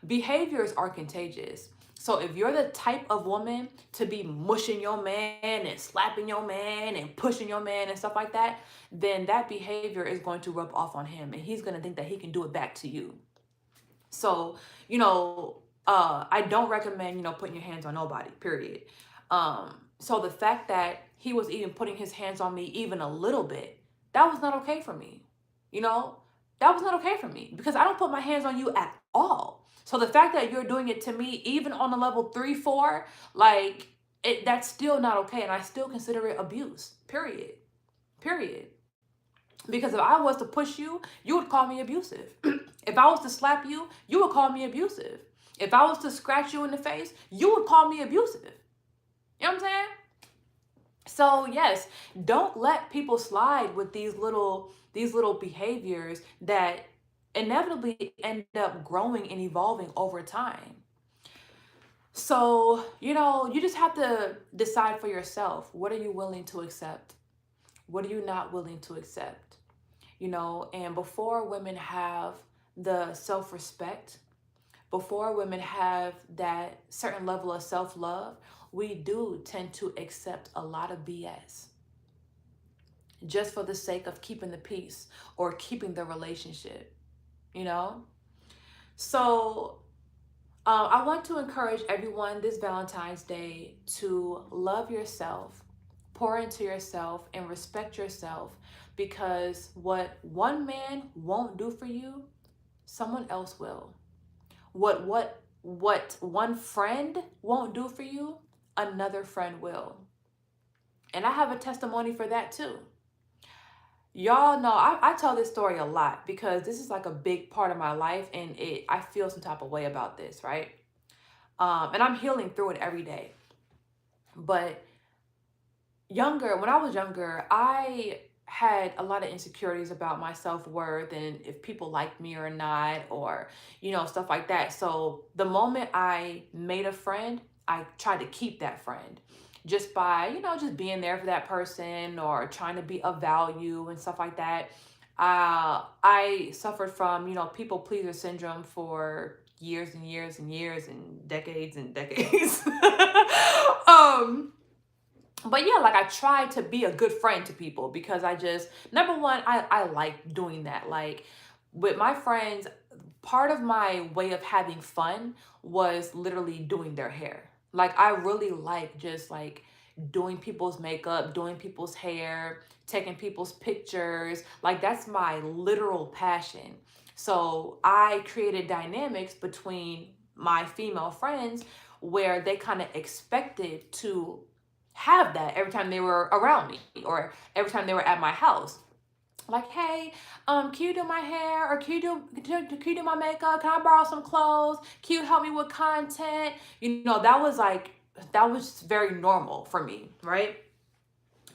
Behaviors are contagious. So if you're the type of woman to be mushing your man and slapping your man and pushing your man and stuff like that, then that behavior is going to rub off on him, and he's going to think that he can do it back to you. So, I don't recommend, putting your hands on nobody, period. So the fact that he was even putting his hands on me even a little bit, that was not okay for me. That was not okay for me, because I don't put my hands on you at all. So the fact that you're doing it to me, even on a level 3, 4, like, that's still not okay. And I still consider it abuse, period. Because if I was to push you, you would call me abusive. If I was to slap you, you would call me abusive. If I was to scratch you in the face, you would call me abusive. You know what I'm saying? So yes, don't let people slide with these little behaviors that inevitably end up growing and evolving over time. So, you just have to decide for yourself. What are you willing to accept? What are you not willing to accept? And before women have the self-respect, before women have that certain level of self-love, we do tend to accept a lot of BS just for the sake of keeping the peace or keeping the relationship, you know? So I want to encourage everyone this Valentine's Day to love yourself, pour into yourself, and respect yourself, because what one man won't do for you, someone else will. What one friend won't do for you, another friend will. And I have a testimony for that too. Y'all know I tell this story a lot because this is like a big part of my life, and I feel some type of way about this, right? And I'm healing through it every day. But when I was younger, I had a lot of insecurities about my self-worth and if people liked me or not, or stuff like that. So the moment I made a friend, I tried to keep that friend just by just being there for that person or trying to be of value and stuff like that. I suffered from people pleaser syndrome for years and years and years and decades. um but yeah, like I try to be a good friend to people because I just, number one, I like doing that. Like with my friends, part of my way of having fun was literally doing their hair. Like I really like just like doing people's makeup, doing people's hair, taking people's pictures. Like that's my literal passion. So I created dynamics between my female friends where they kind of expected to have that every time they were around me or every time they were at my house. Like, hey, can you do my hair, or can you do my makeup? Can I borrow some clothes? Can you help me with content? That was very normal for me, right?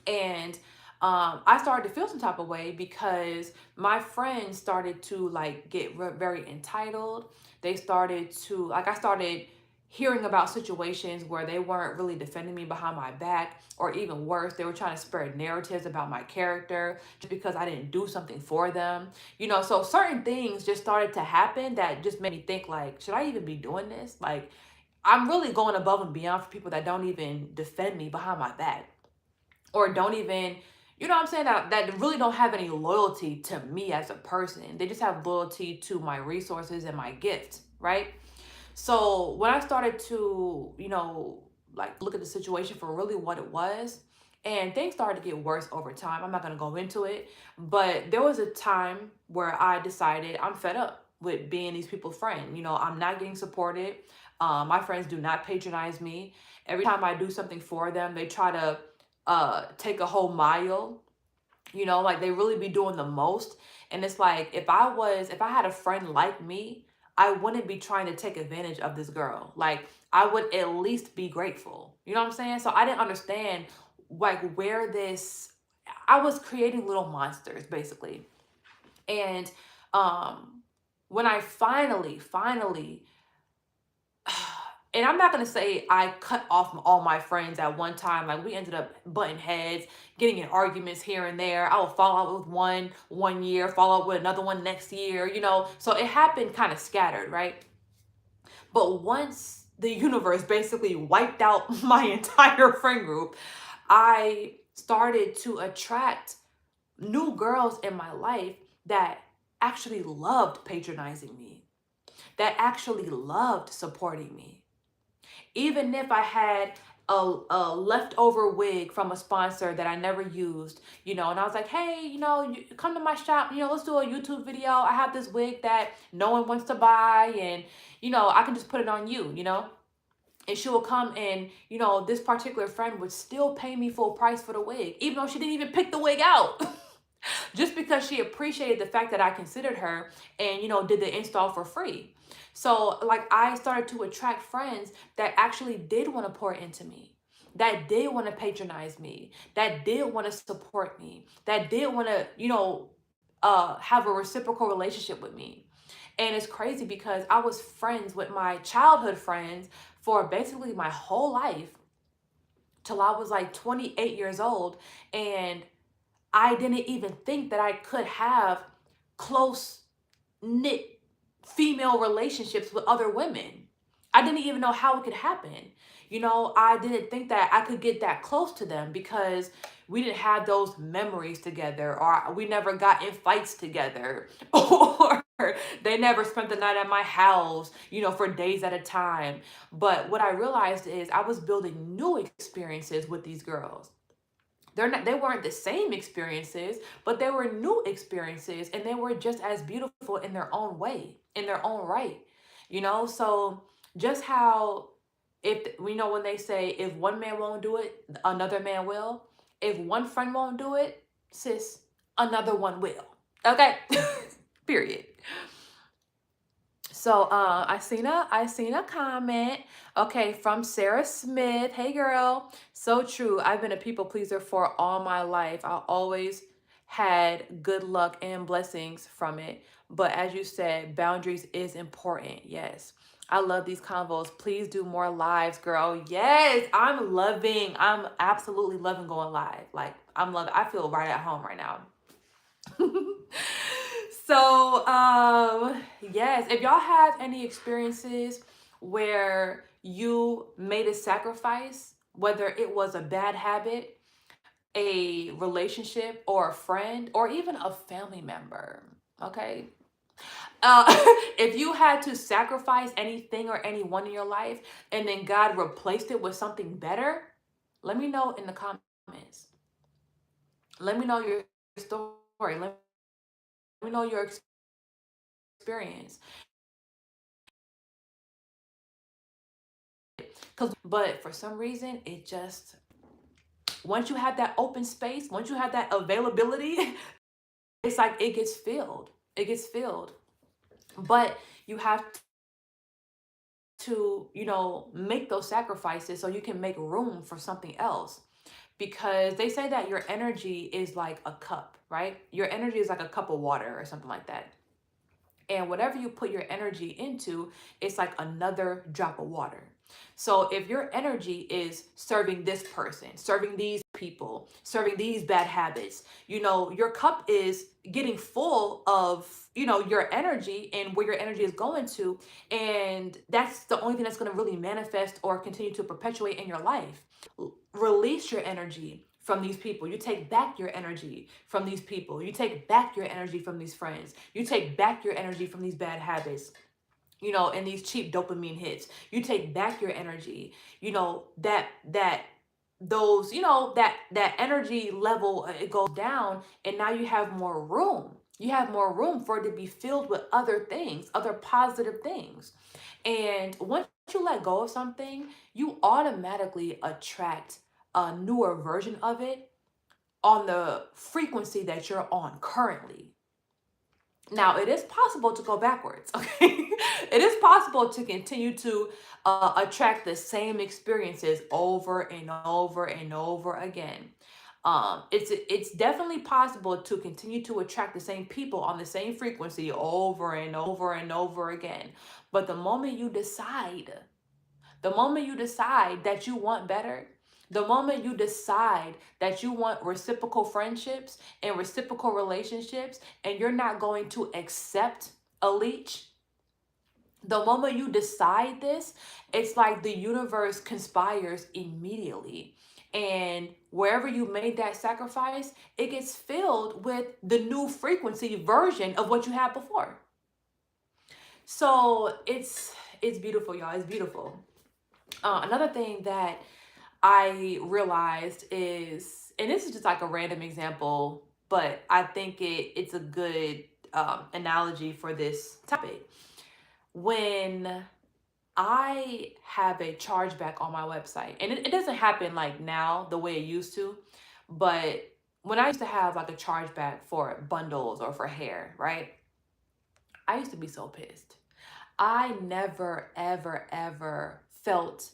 And I started to feel some type of way because my friends started to like get very entitled. They started to like I started hearing about situations where they weren't really defending me behind my back, or even worse, they were trying to spread narratives about my character just because I didn't do something for them. So certain things just started to happen that just made me think like, should I even be doing this? Like I'm really going above and beyond for people that don't even defend me behind my back, or don't even, what I'm saying, that really don't have any loyalty to me as a person. They just have loyalty to my resources and my gift, right? So when I started to, like look at the situation for really what it was, and things started to get worse over time. I'm not going to go into it, but there was a time where I decided I'm fed up with being these people's friend. I'm not getting supported. My friends do not patronize me. Every time I do something for them, they try to take a whole mile. Like they really be doing the most. And it's like if I had a friend like me, I wouldn't be trying to take advantage of this girl. Like I would at least be grateful. You know what I'm saying? So I didn't understand like where this I was creating little monsters basically. And when I finally and I'm not gonna say I cut off all my friends at one time. Like we ended up butting heads, getting in arguments here and there. I would fall out with one year, fall out with another one next year. So it happened kind of scattered, right? But once the universe basically wiped out my entire friend group, I started to attract new girls in my life that actually loved patronizing me, that actually loved supporting me. Even if I had a leftover wig from a sponsor that I never used, and I was like, hey, you come to my shop, let's do a YouTube video. I have this wig that no one wants to buy, and, I can just put it on you. And she will come and, this particular friend would still pay me full price for the wig, even though she didn't even pick the wig out. just because she appreciated the fact that I considered her and, did the install for free. So, like, I started to attract friends that actually did want to pour into me, that did want to patronize me, that did want to support me, that did want to, have a reciprocal relationship with me. And it's crazy because I was friends with my childhood friends for basically my whole life till I was like 28 years old. And I didn't even think that I could have close knit female relationships with other women. I didn't even know how it could happen. I didn't think that I could get that close to them because we didn't have those memories together, or we never got in fights together, or they never spent the night at my house, for days at a time. But what I realized is I was building new experiences with these girls. They weren't the same experiences, but they were new experiences, and they were just as beautiful in their own way, in their own right. So just how, if we know, when they say if one man won't do it, another man will. If one friend won't do it, sis, another one will. Okay? Period. So I seen a comment, okay, from Sarah Smith. Hey girl, so true. I've been a people pleaser for all my life. I always had good luck and blessings from it. But as you said, boundaries is important. Yes. I love these convos. Please do more lives, girl. Yes, I'm absolutely loving going live. Like, I feel right at home right now. So, yes, if y'all have any experiences where you made a sacrifice, whether it was a bad habit, a relationship, or a friend, or even a family member, okay? Uh, if you had to sacrifice anything or anyone in your life and then God replaced it with something better, let me know in the comments. Let me know your story. Let me know your experience. But for some reason, it just, once you have that open space, once you have that availability, it's like it gets filled. It gets filled. But you have to, make those sacrifices so you can make room for something else. Because they say that your energy is like a cup, right? Your energy is like a cup of water or something like that. And whatever you put your energy into, it's like another drop of water. So if your energy is serving this person, serving these people, serving these bad habits, your cup is getting full of, your energy and where your energy is going to. And that's the only thing that's going to really manifest or continue to perpetuate in your life. Release your energy from these people. You take back your energy from these people. You take back your energy from these friends. You take back your energy from these bad habits, and these cheap dopamine hits. You take back your energy, that those, that energy level, it goes down, and now you have more room. You have more room for it to be filled with other things, other positive things. And once you let go of something, you automatically attract a newer version of it on the frequency that you're on currently. Now, it is possible to go backwards, okay? It is possible to continue to attract the same experiences over and over and over again. It's definitely possible to continue to attract the same people on the same frequency over and over and over again. But the moment you decide that you want better, the moment you decide that you want reciprocal friendships and reciprocal relationships, and you're not going to accept a leech, the moment you decide this, it's like the universe conspires immediately. And wherever you made that sacrifice, it gets filled with the new frequency version of what you had before. So it's beautiful, y'all. It's beautiful. Another thing that I realized is, and this is just like a random example, but I think it's a good analogy for this topic. When I have a chargeback on my website, and it doesn't happen like now the way it used to, but when I used to have like a chargeback for bundles or for hair, right? I used to be so pissed. I never, ever, ever felt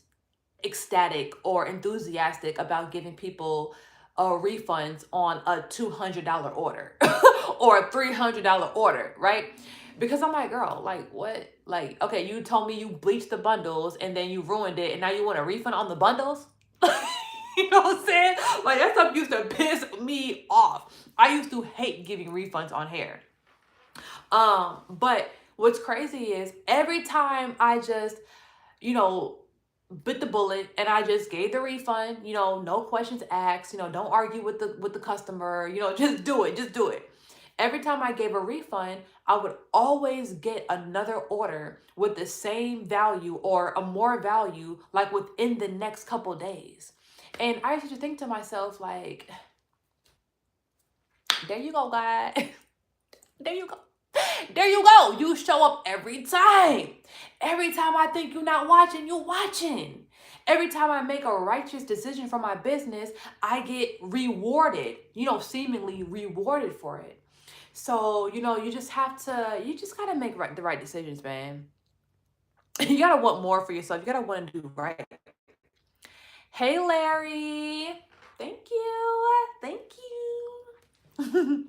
ecstatic or enthusiastic about giving people refunds on a $200 order or a $300 order, right? Because I'm like, girl, like what? Like, okay, you told me you bleached the bundles and then you ruined it, and now you want a refund on the bundles? You know what I'm saying? Like, that stuff used to piss me off. I used to hate giving refunds on hair. But what's crazy is every time I just, you know, bit the bullet and I just gave the refund, no questions asked, don't argue with the customer, just do it, just do it. Every time I gave a refund, I would always get another order with the same value or a more value, like within the next couple days. And I used to think to myself, like, there you go, guys. There you go. There you go. You show up every time. Every time I think you're not watching, you're watching. Every time I make a righteous decision for my business, I get rewarded, seemingly rewarded for it. So, you just got to make the right decisions, man. You got to want more for yourself. You got to want to do right. Hey, Larry. Thank you. Thank you.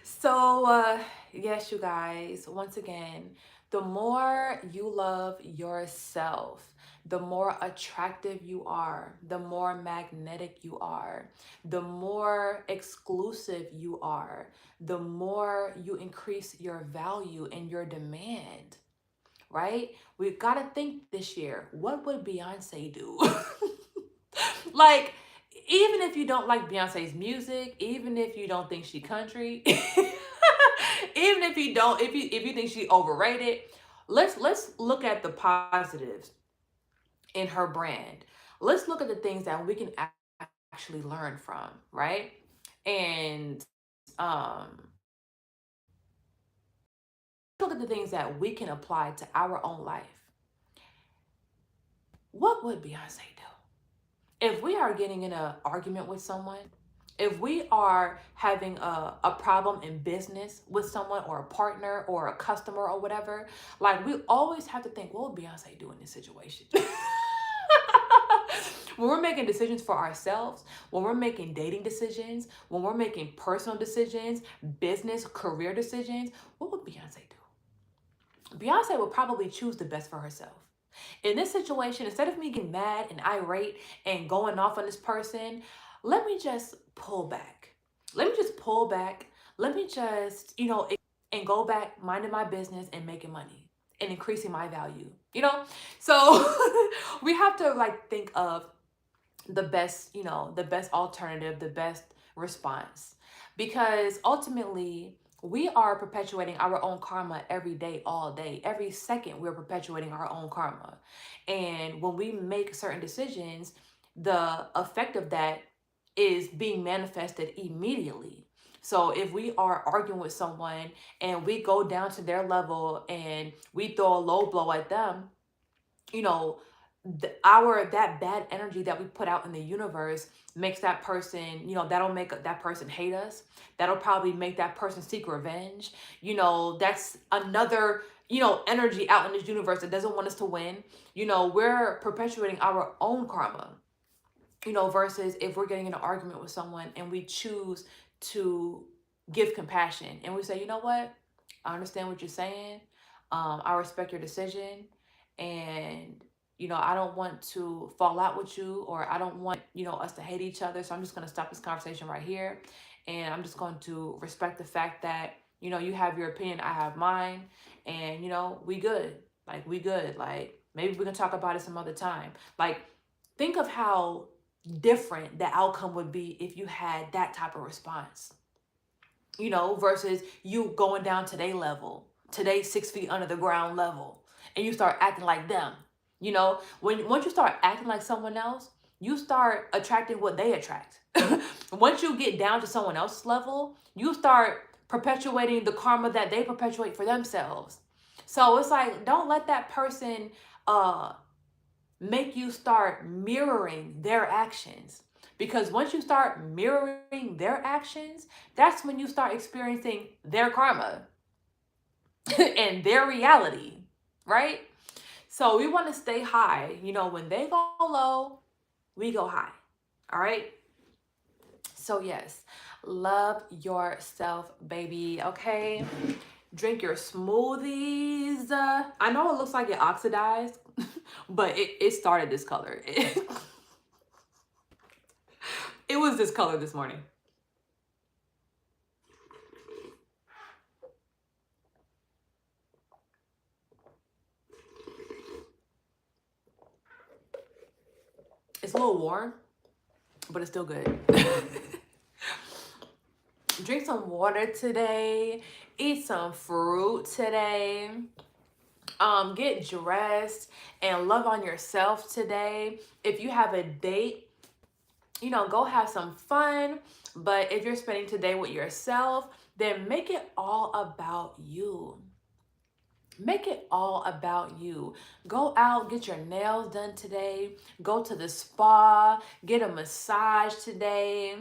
So, yes, you guys, once again, the more you love yourself, the more attractive you are, the more magnetic you are, the more exclusive you are, the more you increase your value and your demand, right? We've got to think this year, what would Beyonce do? Like, even if you don't like Beyonce's music, even if you don't think she country, even if you think she overrated, let's look at the positives in her brand. Let's look at the things that we can actually learn from, right? And look at the things that we can apply to our own life. What would Beyonce do? If we are getting in an argument with someone, if we are having a problem in business with someone or a partner or a customer or whatever, like, we always have to think, what would Beyonce do in this situation? When we're making decisions for ourselves, when we're making dating decisions, when we're making personal decisions, business, career decisions, what would Beyonce do? Beyonce would probably choose the best for herself. In this situation, instead of me getting mad and irate and going off on this person, let me just pull back. Let me just pull back. Let me just, and go back minding my business and making money and increasing my value, So we have to think of the best, the best alternative, the best response. Because ultimately, we are perpetuating our own karma every day, all day. Every second, we're perpetuating our own karma. And when we make certain decisions, the effect of that is being manifested immediately. So if we are arguing with someone and we go down to their level and we throw a low blow at them, that bad energy that we put out in the universe makes that person, that'll make that person hate us. That'll probably make that person seek revenge. That's another, energy out in this universe that doesn't want us to win. We're perpetuating our own karma, versus if we're getting in an argument with someone and we choose to give compassion and we say, you know what, I understand what you're saying. I respect your decision. And I don't want to fall out with you, or I don't want, us to hate each other. So I'm just going to stop this conversation right here. And I'm just going to respect the fact that, you have your opinion, I have mine. And, we good. We good. Maybe we can talk about it some other time. Think of how different the outcome would be if you had that type of response, versus you going down to their level, to their 6 feet under the ground level, and you start acting like them. Once you start acting like someone else, you start attracting what they attract. Once you get down to someone else's level, you start perpetuating the karma that they perpetuate for themselves. So it's don't let that person make you start mirroring their actions. Because once you start mirroring their actions, that's when you start experiencing their karma and their reality, right? So we want to stay high. You know, when they go low, we go high. All right. So, yes, love yourself, baby. Okay. Drink your smoothies. I know it looks like it oxidized, but it started this color. It was this color this morning. It's a little warm, but it's still good. Drink some water today. Eat some fruit today. Get dressed and love on yourself today. If you have a date, you know, go have some fun. But if you're spending today with yourself, then make it all about you. Make it all about you. Go out, get your nails done today. Go to the spa, get a massage today.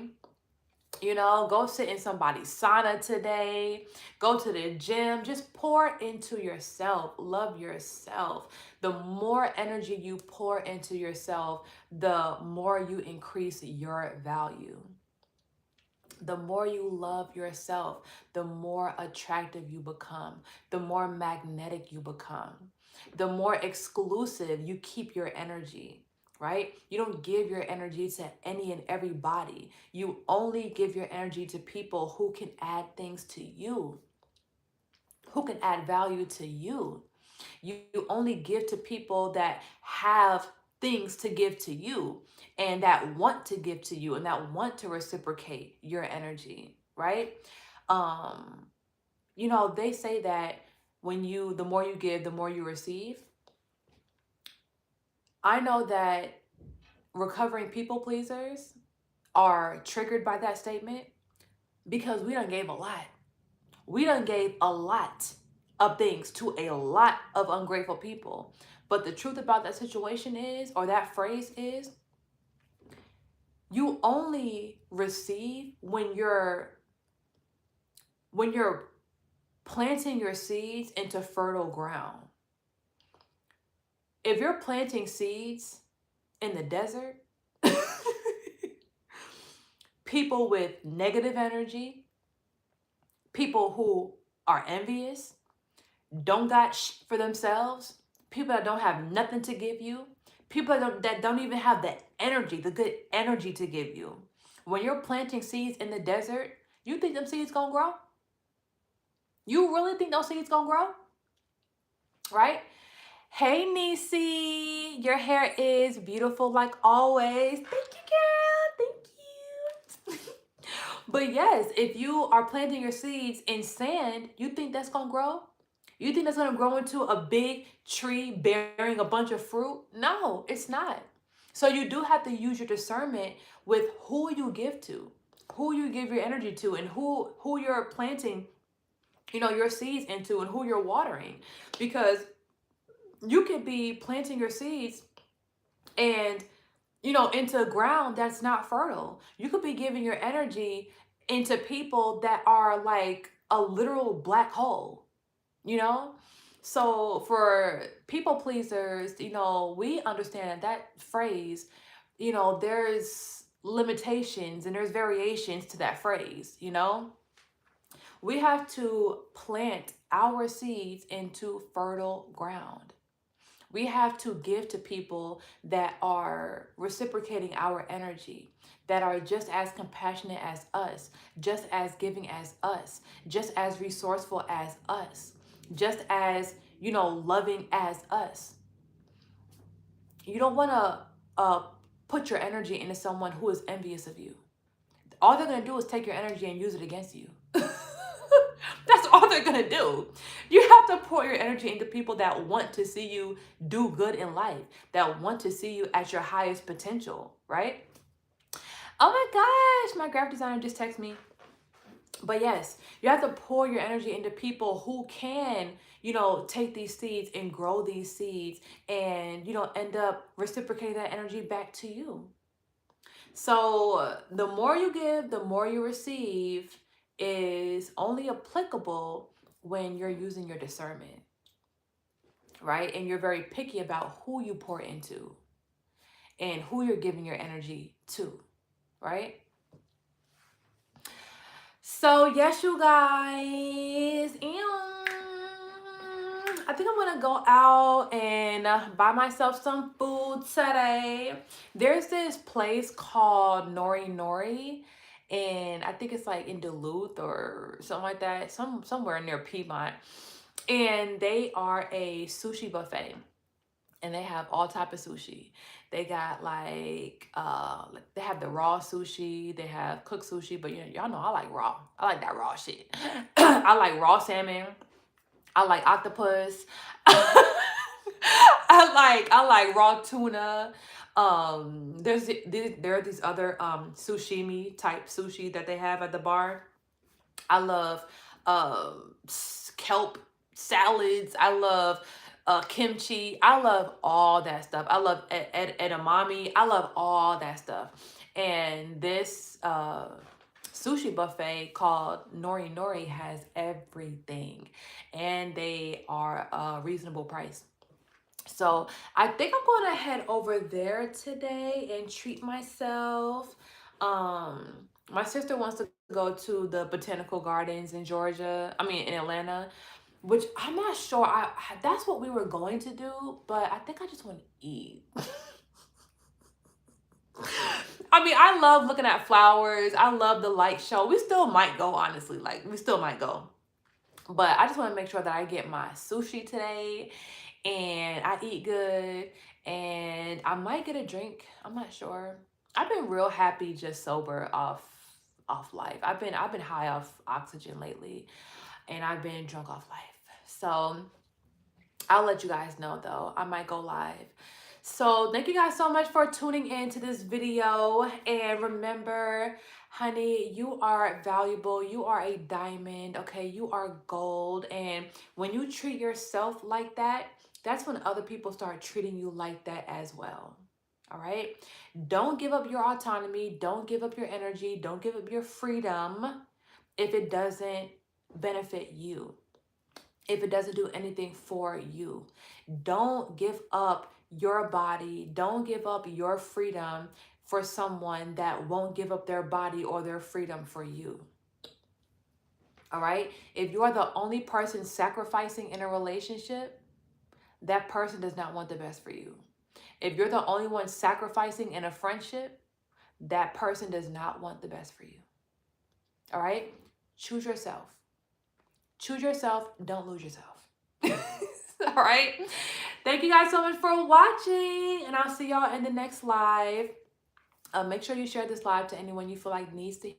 You know, go sit in somebody's sauna today. Go to the gym. Just pour into yourself. Love yourself. The more energy you pour into yourself, the more you increase your value. The more you love yourself, the more attractive you become, the more magnetic you become, the more exclusive you keep your energy, right? You don't give your energy to any and everybody. You only give your energy to people who can add things to you, who can add value to you. You only give to people that have things to give to you and that want to give to you and that want to reciprocate your energy, right? Um, you know, they say that the more you give, the more you receive. I know that recovering people pleasers are triggered by that statement because we done gave a lot. We done gave a lot of things to a lot of ungrateful people. But the truth about that situation is, or that phrase is, you only receive when you're planting your seeds into fertile ground. If you're planting seeds in the desert, people with negative energy, people who are envious, don't got for themselves, people that don't have nothing to give you, people that don't even have the energy, the good energy to give you. When you're planting seeds in the desert, you think them seeds gonna grow? You really think those seeds gonna grow? Right? Hey, Nisi, your hair is beautiful like always. Thank you, girl. Thank you. But yes, if you are planting your seeds in sand, you think that's gonna grow? You think that's gonna grow into a big tree bearing a bunch of fruit? No, it's not. So you do have to use your discernment with who you give to, who you give your energy to, and who you're planting, you know, your seeds into, and who you're watering. Because you could be planting your seeds and, you know, into ground that's not fertile. You could be giving your energy into people that are like a literal black hole, you know? So for people pleasers, you know, we understand that phrase, you know, there's limitations and there's variations to that phrase, you know? We have to plant our seeds into fertile ground. We have to give to people that are reciprocating our energy, that are just as compassionate as us, just as giving as us, just as resourceful as us, just as, you know, loving as us. You don't want to put your energy into someone who is envious of you. All they're going to do is take your energy and use it against you. That's all they're going to do. You have to pour your energy into people that want to see you do good in life, that want to see you at your highest potential, right? Oh my gosh, my graphic designer just texted me. But yes, you have to pour your energy into people who can, you know, take these seeds and grow these seeds and, you know, end up reciprocating that energy back to you. So the more you give, the more you receive is only applicable when you're using your discernment, right? And you're very picky about who you pour into and who you're giving your energy to, right? So yes, you guys, I think I'm gonna go out and buy myself some food today. There's this place called Nori Nori, and I think it's like in Duluth or something like that, somewhere near Piedmont. And they are a sushi buffet, and they have all type of sushi. They got they have the raw sushi, they have cooked sushi, but y'all know I like raw. I like that raw shit. I like raw salmon. I like octopus. I like raw tuna. There are these other sushimi type sushi that they have at the bar. I love kelp salads. I love kimchi. I love all that stuff. I love edamame. I love all that stuff. And this sushi buffet called Nori Nori has everything, and they are a reasonable price. So I think I'm going to head over there today and treat myself. My sister wants to go to the botanical gardens in Georgia. I mean, in Atlanta, which I'm not sure. That's what we were going to do, but I think I just want to eat. I mean, I love looking at flowers. I love the light show. We still might go, honestly. Like, we still might go. But I just want to make sure that I get my sushi today and I eat good, and I might get a drink. I'm not sure. I've been real happy just sober off life. I've been high off oxygen lately, and I've been drunk off life. So I'll let you guys know though. I might go live. So thank you guys so much for tuning in to this video. And remember, honey, you are valuable. You are a diamond, okay? You are gold. And when you treat yourself like that, that's when other people start treating you like that as well. All right? Don't give up your autonomy. Don't give up your energy. Don't give up your freedom if it doesn't benefit you, if it doesn't do anything for you. Don't give up your body. Don't give up your freedom for someone that won't give up their body or their freedom for you. All right? If you are the only person sacrificing in a relationship, that person does not want the best for you. If you're the only one sacrificing in a friendship, that person does not want the best for you. All right? Choose yourself. Choose yourself. Don't lose yourself. All right. Thank you guys so much for watching, and I'll see y'all in the next live. Make sure you share this live to anyone you feel like needs to